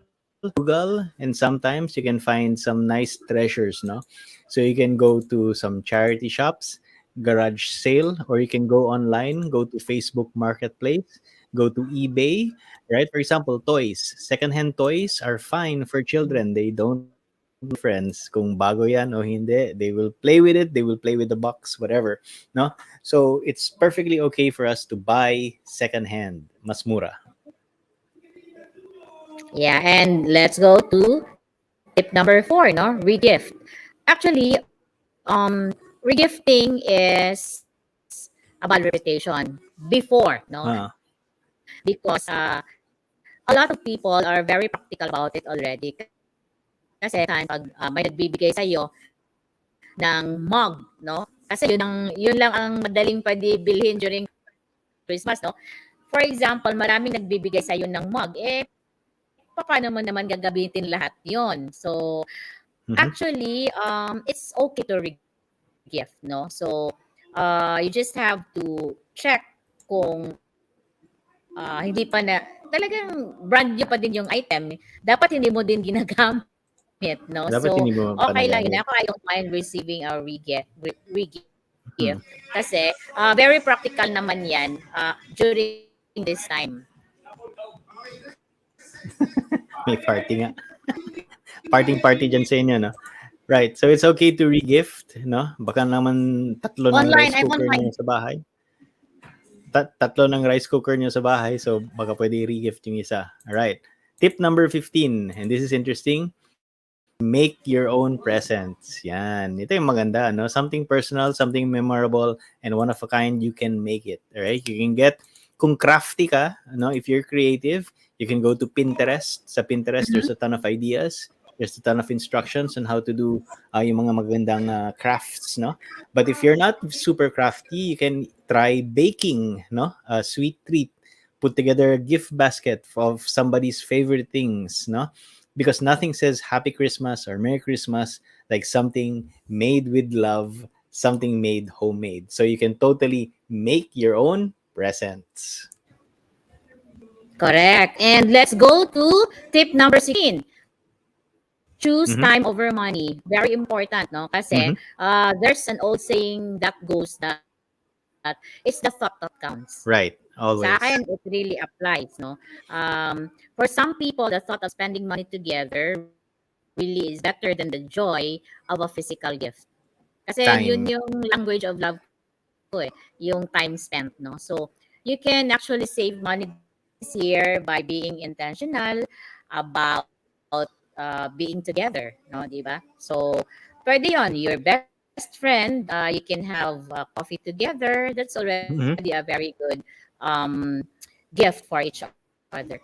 Speaker 8: frugal, and sometimes you can find some nice treasures, no? So you can go to some charity shops, garage sale, or you can go online, go to Facebook Marketplace, go to eBay, right? For example, toys. Secondhand toys are fine for children. They don't difference kung bago yan o hindi. They will play with it. They will play with the box, whatever. No? So it's perfectly okay for us to buy secondhand. Mas mura.
Speaker 9: Yeah, and let's go to tip number 4, no? Regift. Actually, regifting is a bad reputation before, no?
Speaker 8: Ah,
Speaker 9: Because a lot of people are very practical about it already. Kasi pag may nagbibigay sa iyo ng mug, no? Kasi yun lang ang madaling pwede bilhin during Christmas, no? For example, maraming nagbibigay sa iyo ng mug, paano mo naman gagamitin lahat 'yon? So,
Speaker 8: mhm.
Speaker 9: actually, it's okay to gift, no? So, you just have to check kung hindi pa na talagang brand new pa din yung item. Dapat hindi mo din ginagamit, no?
Speaker 8: Dapat
Speaker 9: So,
Speaker 8: hindi mo pa
Speaker 9: okay lang yun.
Speaker 8: nagamit.
Speaker 9: Ako, I don't mind receiving a re-gift.
Speaker 8: Hmm.
Speaker 9: Kasi, very practical naman yan during this time.
Speaker 8: May party nga. Party dyan sa inyo, no? Right. So it's okay to re-gift, no? Baka naman tatlo ng
Speaker 9: Online,
Speaker 8: rice
Speaker 9: I'm
Speaker 8: cooker
Speaker 9: online.
Speaker 8: niyo sa bahay. Tatlo ng rice cooker niyo sa bahay, so baka pwede re-gift yung isa. All right. Tip number 15, and this is interesting. Make your own presents. Yan. Ito yung maganda, no? Something personal, something memorable, and one of a kind, you can make it. All right? You can get, kung crafty ka, no? If you're creative, you can go to Pinterest. Sa Pinterest, there's a ton of ideas. There's a ton of instructions on how to do yung mga magandang crafts, no? But if you're not super crafty, you can try baking, no? A sweet treat. Put together a gift basket of somebody's favorite things, no? Because nothing says Happy Christmas or Merry Christmas like something made with love, something made homemade. So you can totally make your own presents.
Speaker 9: Correct. And let's go to tip number 16. Choose
Speaker 8: Mhm.
Speaker 9: time over money. Very important, no? Kasi
Speaker 8: Mhm.
Speaker 9: there's an old saying that goes that it's the thought that counts.
Speaker 8: Right.
Speaker 9: Sa
Speaker 8: Always.
Speaker 9: akin, it really applies, no? For some people, the thought of spending money together really is better than the joy of a physical gift. Kasi yun
Speaker 8: Time.
Speaker 9: yung language of love ko yung time spent, no? So, you can actually save money this year by being intentional about being together, no? Di ba? So, pwede yun. Your best friend, you can have coffee together. That's already
Speaker 8: Mhm.
Speaker 9: a very good um, gift for each other.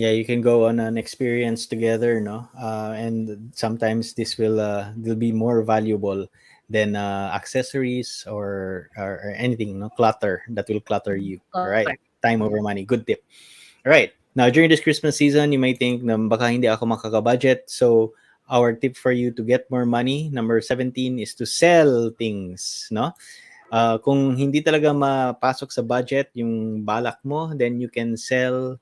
Speaker 8: Yeah, you can go on an experience together, no? And sometimes this will be more valuable than accessories or anything, no? Clutter that will clutter you. All right.
Speaker 9: Correct.
Speaker 8: Time over money. Good tip. All right. Now, during this Christmas season, you may think na baka hindi ako makaka-budget. So, our tip for you to get more money, number 17, is to sell things, no? Kung hindi talaga mapasok sa budget yung balak mo, then you can sell.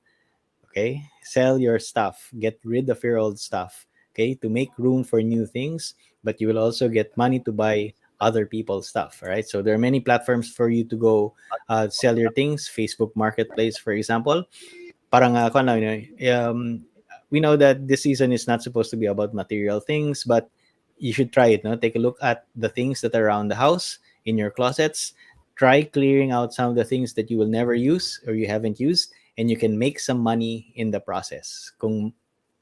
Speaker 8: Okay, sell your stuff, get rid of your old stuff, okay, to make room for new things, but you will also get money to buy other people's stuff. All right, so there are many platforms for you to go sell your things. Facebook Marketplace, for example. Parang ako na, we know that this season is not supposed to be about material things, but you should try it. No, take a look at the things that are around the house in your closets. Try clearing out some of the things that you will never use or you haven't used, and you can make some money in the process. Kung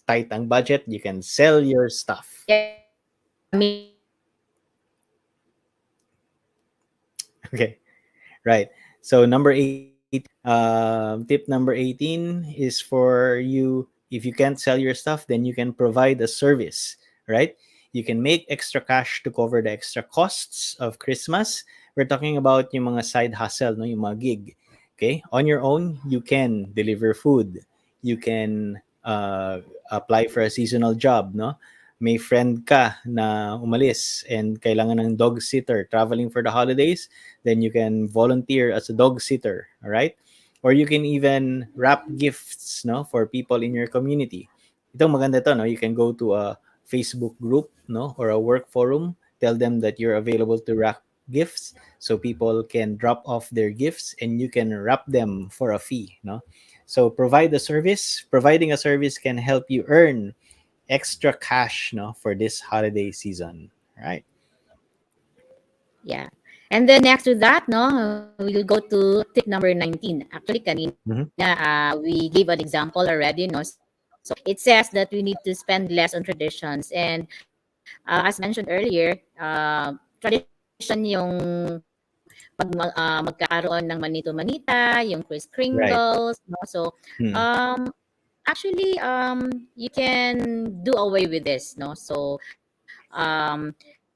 Speaker 8: tight ang budget, you can sell your stuff.
Speaker 9: Yeah, me
Speaker 8: Okay, right. So number 18, tip number 18 is for you. If you can't sell your stuff, then you can provide a service, right? You can make extra cash to cover the extra costs of Christmas. We're talking about yung mga side hustle, no, yung mga gig. Okay, on your own, you can deliver food. You can apply for a seasonal job, no? May friend ka na umalis and kailangan ng dog sitter traveling for the holidays, then you can volunteer as a dog sitter, all right? Or you can even wrap gifts, no, for people in your community. Ito maganda to, no? You can go to a Facebook group, no, or a work forum, tell them that you're available to wrap gifts so people can drop off their gifts and you can wrap them for a fee, no? So provide a service. Providing a service can help you earn extra cash, no, for this holiday season, right?
Speaker 9: Yeah. And then next to that, no, we'll go to tip number 19. Actually, kanina,
Speaker 8: Mhm.
Speaker 9: we gave an example already, no? So it says that we need to spend less on traditions. And as mentioned earlier, tradition yung magkakaroon ng manito manita, yung Kris
Speaker 8: Right.
Speaker 9: Kringles, no? So,
Speaker 8: Hmm.
Speaker 9: actually, you can do away with this, no? So,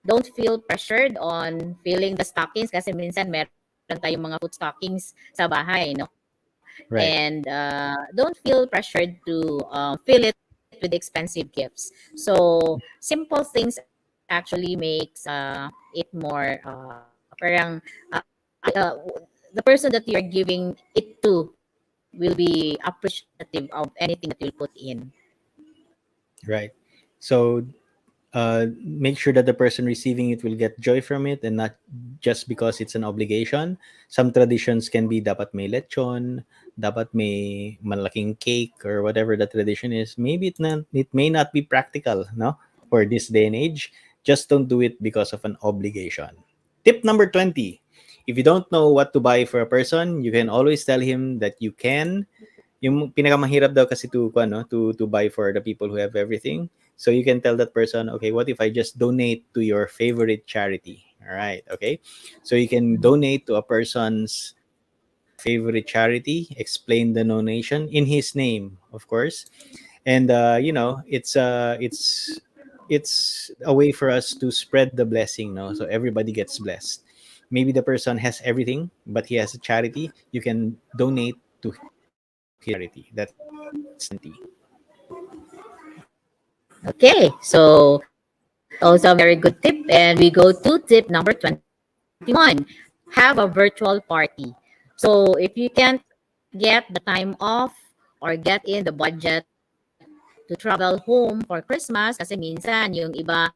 Speaker 9: don't feel pressured on filling the stockings kasi minsan meron tayong mga food stockings sa bahay, no?
Speaker 8: Right.
Speaker 9: And don't feel pressured to fill it with expensive gifts. So, simple things actually makes it more parang the person that you are giving it to will be appreciative of anything that you'll put in.
Speaker 8: Right. So make sure that the person receiving it will get joy from it and not just because it's an obligation. Some traditions can be dapat may lechon, dapat may malaking cake or whatever the tradition is. Maybe it may not be practical, no, for this day and age. Just don't do it because of an obligation. Tip number 20. If you don't know what to buy for a person, you can always tell him that you can. Yung pinakamahirap daw kasi to ano to buy for the people who have everything. So you can tell that person, okay, what if I just donate to your favorite charity? All right, okay. So you can donate to a person's favorite charity, explain the donation in his name, of course. And it's a way for us to spread the blessing, no? So everybody gets blessed. Maybe the person has everything, but he has a charity. You can donate to his charity. That's plenty.
Speaker 9: Okay, so also a very good tip. And we go to tip number 21. Have a virtual party. So if you can't get the time off or get in the budget to travel home for Christmas, kasi minsan yung iba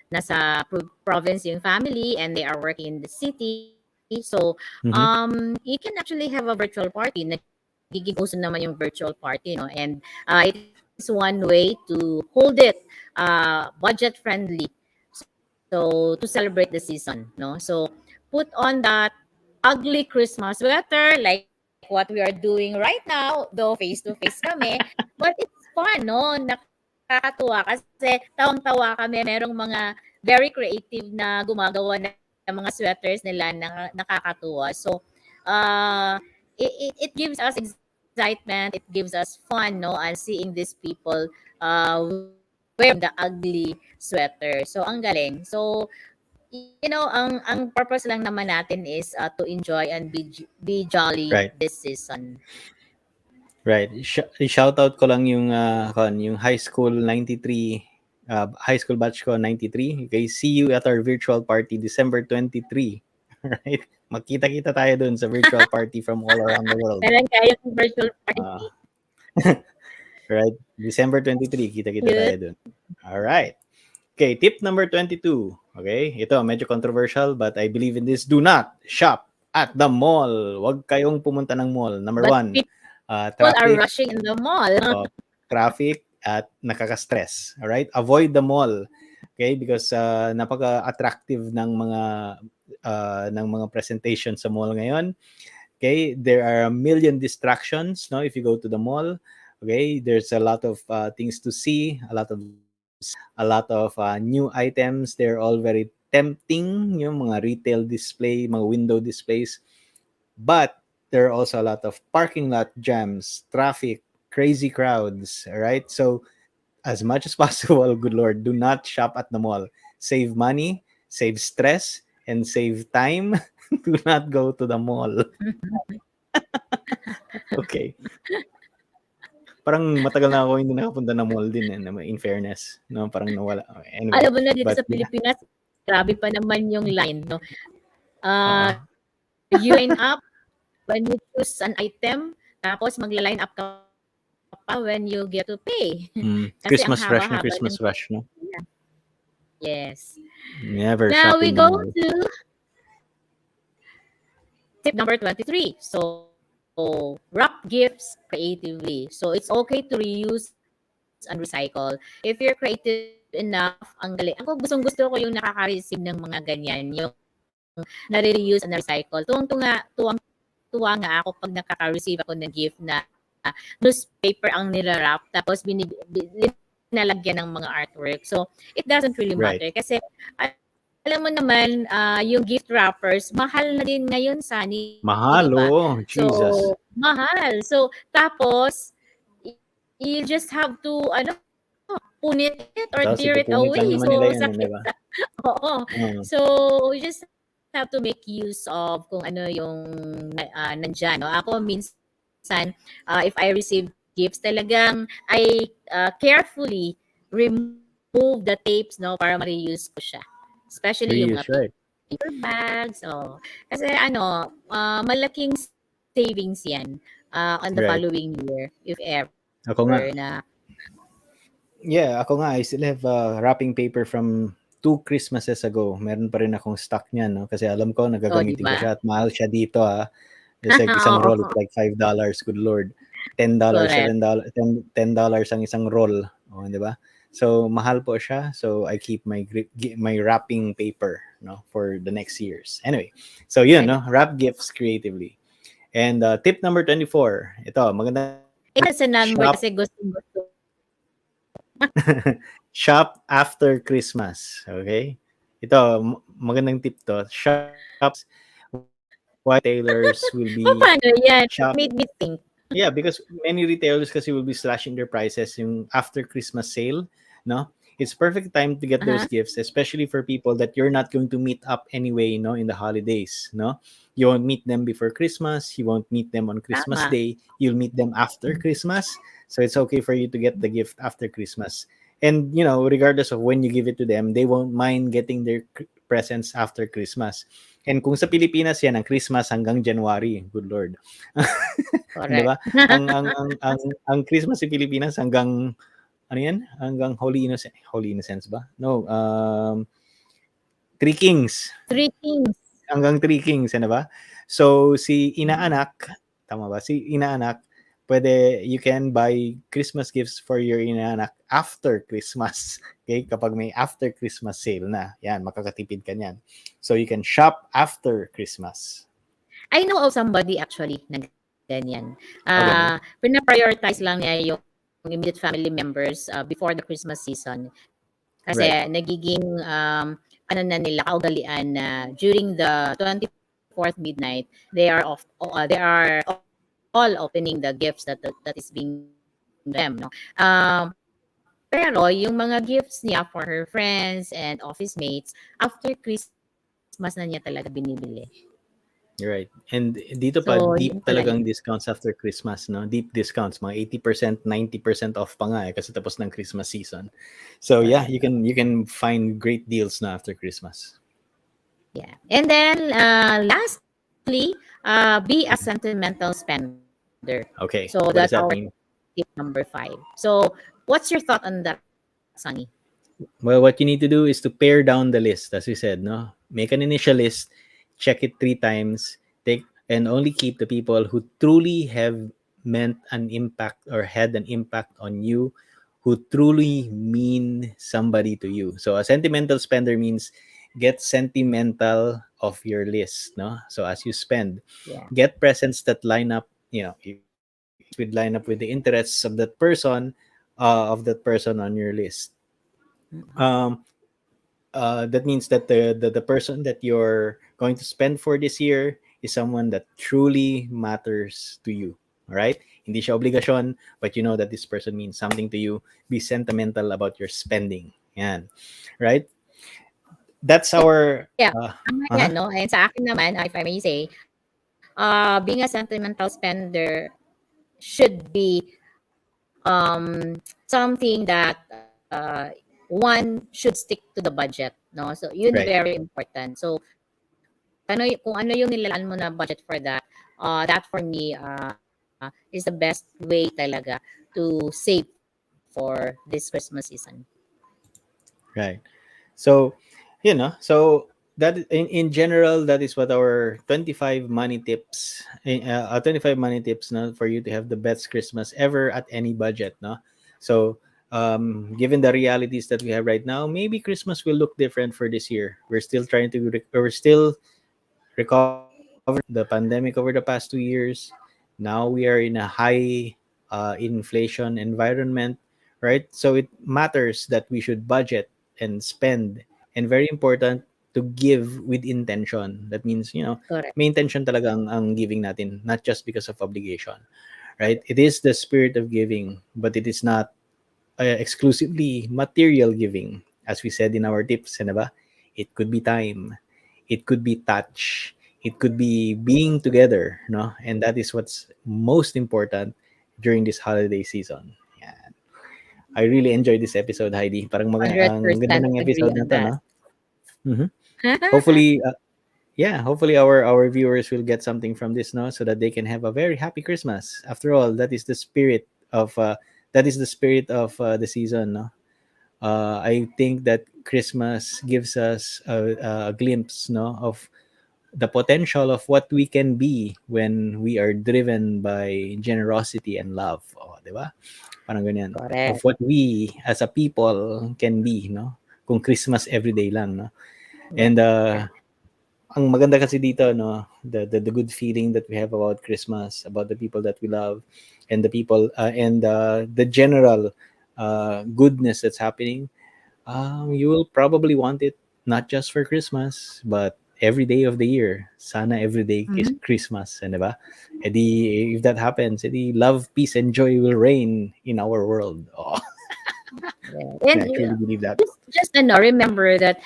Speaker 9: nasa province yung family and they are working in the city. So
Speaker 8: Mm-hmm.
Speaker 9: you can actually have a virtual party. Nagiging uso naman yung virtual party, no? And it is one way to hold it budget friendly. So to celebrate the season, no? So put on that ugly Christmas sweater like what we are doing right now, though face to face kami. But it's fun, no? Nakakatuwa kasi tawang-tawa kami. Merong mga very creative na gumagawa ng mga sweaters nila na nakakatuwa. So, it gives us excitement. It gives us fun, no, and seeing these people wearing the ugly sweater. So, ang galing. So, ang purpose lang naman natin is to enjoy and be jolly
Speaker 8: Right.
Speaker 9: this season.
Speaker 8: Right. Shout out ko lang yung yung high school batch ko 93. Okay, see you at our virtual party December 23. Right? Magkita-kita tayo dun sa virtual party from all around the world.
Speaker 9: Meron kayong virtual party.
Speaker 8: Uh, right? December 23, kita-kita tayo dun. All right. Okay, tip number 22. Okay, ito medyo controversial but I believe in this. Do not shop at the mall. Huwag kayong pumunta ng mall. Number
Speaker 9: But
Speaker 8: 1,
Speaker 9: people are
Speaker 8: traffic.
Speaker 9: rushing in the mall.
Speaker 8: Traffic at nakaka-stress. All right? Avoid the mall. Okay? Because napaka-attractive ng mga presentation sa mall ngayon. Okay? There are a million distractions, no, if you go to the mall. Okay? There's a lot of things to see, a lot of new items. They're all very tempting yung mga retail display, mga window displays. But there are also a lot of parking lot jams, traffic, crazy crowds, all right? So as much as possible, good Lord, do not shop at the mall. Save money, save stress, and save time. Do not go to the mall. Okay. Parang matagal na ako hindi nakapunta ng mall din in fairness. No, parang nawala. Anyway,
Speaker 9: Alam mo na dito
Speaker 8: but
Speaker 9: sa
Speaker 8: yeah.
Speaker 9: Pilipinas, grabe pa naman yung line, no?
Speaker 8: Oo.
Speaker 9: You line up when you choose an item, tapos magla-line up ka pa when you get to pay. Kasi ang
Speaker 8: Christmas rush na
Speaker 9: haba-haba
Speaker 8: Christmas
Speaker 9: ng
Speaker 8: rush, no?
Speaker 9: yes.
Speaker 8: Never
Speaker 9: Now
Speaker 8: shop
Speaker 9: we
Speaker 8: in the
Speaker 9: go
Speaker 8: mall.
Speaker 9: to tip number 23. So, wrap gifts creatively. So, it's okay to reuse and recycle. If you're creative enough, ang galing. Ako gustong-gusto ko yung nakaka-receive ng mga ganyan, yung nare-reuse and recycle. Tuwang-tuwa nga ako pag nakaka-receive ako ng gift na newspaper ang nila-wrap, tapos binalagyan ng mga artwork. So, it doesn't really
Speaker 8: Right.
Speaker 9: matter. Kasi, alam mo naman, yung gift wrappers, mahal na din ngayon, Sunny.
Speaker 8: Mahal,
Speaker 9: Di ba?
Speaker 8: oh. Jesus.
Speaker 9: So, mahal. So, tapos, you just have to, punit it or
Speaker 8: Tapos
Speaker 9: tear it
Speaker 8: ipupunit lang
Speaker 9: away.
Speaker 8: naman
Speaker 9: So,
Speaker 8: nila yun, di
Speaker 9: sakit
Speaker 8: ba?
Speaker 9: Oo.
Speaker 8: Oo.
Speaker 9: So, we just have to make use of kung ano yung nandyan. No? Ako, minsan, if I receive gifts, talagang I carefully remove the tapes, no, para ma-reuse ko siya. Especially yung
Speaker 8: Reuse, right?
Speaker 9: paper bags. Oh. Kasi malaking savings yan on the
Speaker 8: Right.
Speaker 9: following year, if ever
Speaker 8: Ako nga.
Speaker 9: na.
Speaker 8: Yeah, ako nga, I still have wrapping paper from 2 Christmases ago. Meron pa rin akong stock niyan, no? Kasi alam ko, nagagamitin ko
Speaker 9: Diba?
Speaker 8: siya at mahal siya dito, ha. It's like isang roll, it's like $5, good Lord. $10,
Speaker 9: Correct.
Speaker 8: $10 ang isang roll. Oh, di ba? So, mahal po siya. So, I keep my wrapping paper, no, for the next years. Anyway, so yun, no, wrap gifts creatively. And tip number 24, ito, maganda.
Speaker 9: Ito sa number
Speaker 8: Shop.
Speaker 9: kasi gusto.
Speaker 8: Shop after Christmas. Okay? Ito, magandang tip to. Shops, why retailers will be
Speaker 9: Paano yan?
Speaker 8: shop.
Speaker 9: Made me think.
Speaker 8: Yeah, because many retailers kasi will be slashing their prices yung after Christmas sale, no? It's perfect time to get those gifts, especially for people that you're not going to meet up anyway, no, in the holidays, no? You won't meet them before Christmas, you won't meet them on Christmas
Speaker 9: Tama.
Speaker 8: Day, you'll meet them after Christmas. So it's okay for you to get the gift after Christmas. And, you know, regardless of when you give it to them, they won't mind getting their presents after Christmas. And kung sa Pilipinas yan, ang Christmas hanggang January, good Lord.
Speaker 9: Correct.
Speaker 8: Di ba? Ang Christmas sa Pilipinas hanggang ano yan? Hanggang Holy Innocents ba? No, Three Kings.
Speaker 9: Three Kings.
Speaker 8: Hanggang Three Kings, ano ba? So si inaanak, tama ba? Si inaanak, pwede you can buy Christmas gifts for your inaanak after Christmas. Okay? Kapag may after Christmas sale na, yan, makakatipid ka niyan. So you can shop after Christmas.
Speaker 9: I know of somebody actually na ganyan.
Speaker 8: Okay.
Speaker 9: Pina-prioritize lang niya yung immediate family members before the Christmas season. Kasi nagiging ano na nila kaugalian na during the 24th midnight, they are all opening the gifts that is being them, no. Pero yung mga gifts niya for her friends and office mates, after Christmas na niya talaga binibili.
Speaker 8: Right. And dito pa,
Speaker 9: So,
Speaker 8: deep
Speaker 9: yun pala
Speaker 8: talagang discounts after Christmas, no? Deep discounts, mga 80%, 90% off pa nga kasi tapos ng Christmas season. So yeah, you can find great deals na after Christmas.
Speaker 9: Yeah. And then lastly, be a sentimental spender.
Speaker 8: Okay.
Speaker 9: So
Speaker 8: What
Speaker 9: that's
Speaker 8: does that
Speaker 9: our
Speaker 8: mean?
Speaker 9: tip number 5. So what's your thought on that, Sonny?
Speaker 8: Well, what you need to do is to pare down the list, as we said, no? Make an initial list, check it 3 times, and only keep the people who truly have meant an impact or had an impact on you, who truly mean somebody to you. So a sentimental spender means get sentimental of your list, no? So as you spend, get presents that line up, you know, would line up with the interests of that person on your list. that means that the person that you're going to spend for this year is someone that truly matters to you. All right? Hindi siya obligasyon, but you know that this person means something to you. Be sentimental about your spending. Yan. Right? That's our
Speaker 9: Yeah, tama
Speaker 8: uh-huh.
Speaker 9: yan, no? And sa akin naman, if I may say, being a sentimental spender should be something that one should stick to the budget, no? So yun
Speaker 8: Right.
Speaker 9: very important. So kung ano yung nilalaan mo na budget for that, that for me is the best way talaga to save for this Christmas season.
Speaker 8: Right. So, so that in general, that is what our 25 money tips, 25 money tips, no, for you to have the best Christmas ever at any budget, no. So, given the realities that we have right now, maybe Christmas will look different for this year. We're still recovering from the pandemic over the past 2 years. Now we are in a high inflation environment, right? So it matters that we should budget and spend, and very important to give with intention. That means,
Speaker 9: Correct.
Speaker 8: may intention talaga ang giving natin, not just because of obligation, right? It is the spirit of giving, but it is not exclusively material giving. As we said in our tips, ano ba? It could be time, it could be touch, it could be being together, no? And that is what's most important during this holiday season. Yan. I really enjoyed this episode, Heidi. Parang ang ganda
Speaker 9: 100%
Speaker 8: ng
Speaker 9: agree
Speaker 8: episode na
Speaker 9: on
Speaker 8: to,
Speaker 9: that.
Speaker 8: no? Mhm. Hopefully, yeah, hopefully our viewers will get something from this, no, so that they can have a very happy Christmas. After all, that is the spirit of the season, no. I think that Christmas gives us a glimpse, no, of the potential of what we can be when we are driven by generosity and love. Oh, di ba? Parang ganyan. Of
Speaker 9: Correct.
Speaker 8: what we as a people can be, no? Kung Christmas everyday lang, no? And
Speaker 9: Yeah.
Speaker 8: ang maganda kasi dito, no, the good feeling that we have about Christmas, about the people that we love, and the people and the general goodness that's happening. You will probably want it not just for Christmas, but every day of the year. Sana every day is
Speaker 9: Mhm.
Speaker 8: Christmas, ano ba? Edi, if that happens, edi love, peace, and joy will reign in our world. Oh,
Speaker 9: Yeah.
Speaker 8: yeah,
Speaker 9: And
Speaker 8: I truly believe that.
Speaker 9: just remember that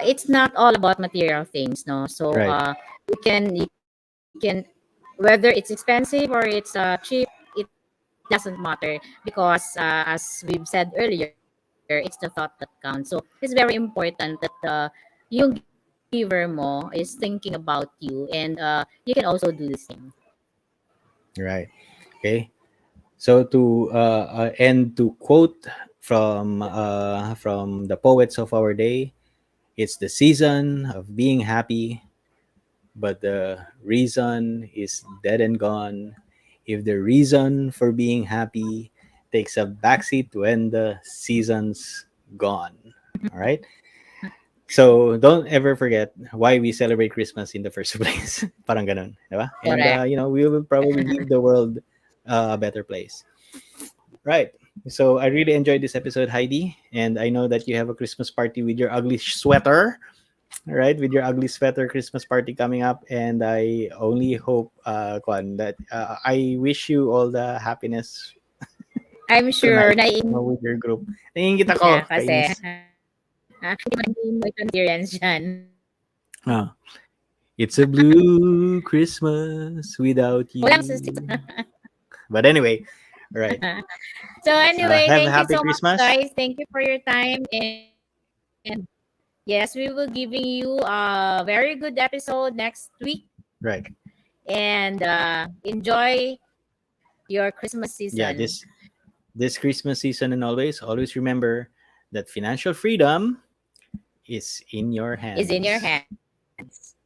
Speaker 9: it's not all about material things, no. So
Speaker 8: Right.
Speaker 9: you can whether it's expensive or it's cheap, it doesn't matter because as we've said earlier, it's the thought that counts. So it's very important that yung giver mo is thinking about you, and you can also do the same.
Speaker 8: Right. Okay. So to end to quote from the poets of our day, it's the season of being happy, but the reason is dead and gone. If the reason for being happy takes a backseat when the season's gone. All right. So don't ever forget why we celebrate Christmas in the first place. Parang ganun, di ba? And
Speaker 9: Correct.
Speaker 8: we will probably leave the world a better place. Right. So I really enjoyed this episode, Heidi, and I know that you have a Christmas party with your ugly sweater, right? With your ugly sweater Christmas party coming up, and I only hope, Kwan, that I wish you all the happiness
Speaker 9: I'm sure
Speaker 8: tonight,
Speaker 9: naiinggit
Speaker 8: with your group. Naiingit
Speaker 9: siya
Speaker 8: ako,
Speaker 9: kasi
Speaker 8: kainis.
Speaker 9: hindi mo experience dyan.
Speaker 8: Ah, it's a blue Christmas without you.
Speaker 9: Walang susi.
Speaker 8: But anyway, all right.
Speaker 9: So anyway,
Speaker 8: Have a
Speaker 9: thank you
Speaker 8: happy
Speaker 9: so much,
Speaker 8: Christmas.
Speaker 9: guys. Thank you for your time, and yes, we will giving you a very good episode next week,
Speaker 8: Right.
Speaker 9: and enjoy your Christmas
Speaker 8: Yeah,
Speaker 9: season.
Speaker 8: this Christmas season, and always remember that financial freedom is in your hands.
Speaker 9: Is in your hands.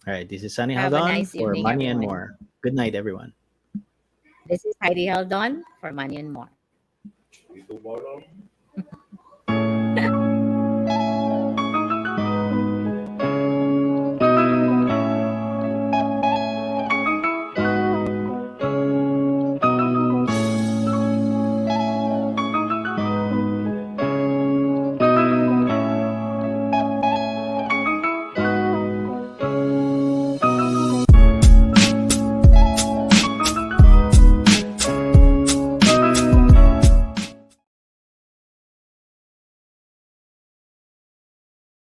Speaker 8: All right, this is Sunny
Speaker 9: Have a
Speaker 8: Haldon
Speaker 9: nice
Speaker 8: for
Speaker 9: evening,
Speaker 8: Money and
Speaker 9: everyone.
Speaker 8: More. Good night, everyone.
Speaker 9: This is Haydee Haldon for Money and More.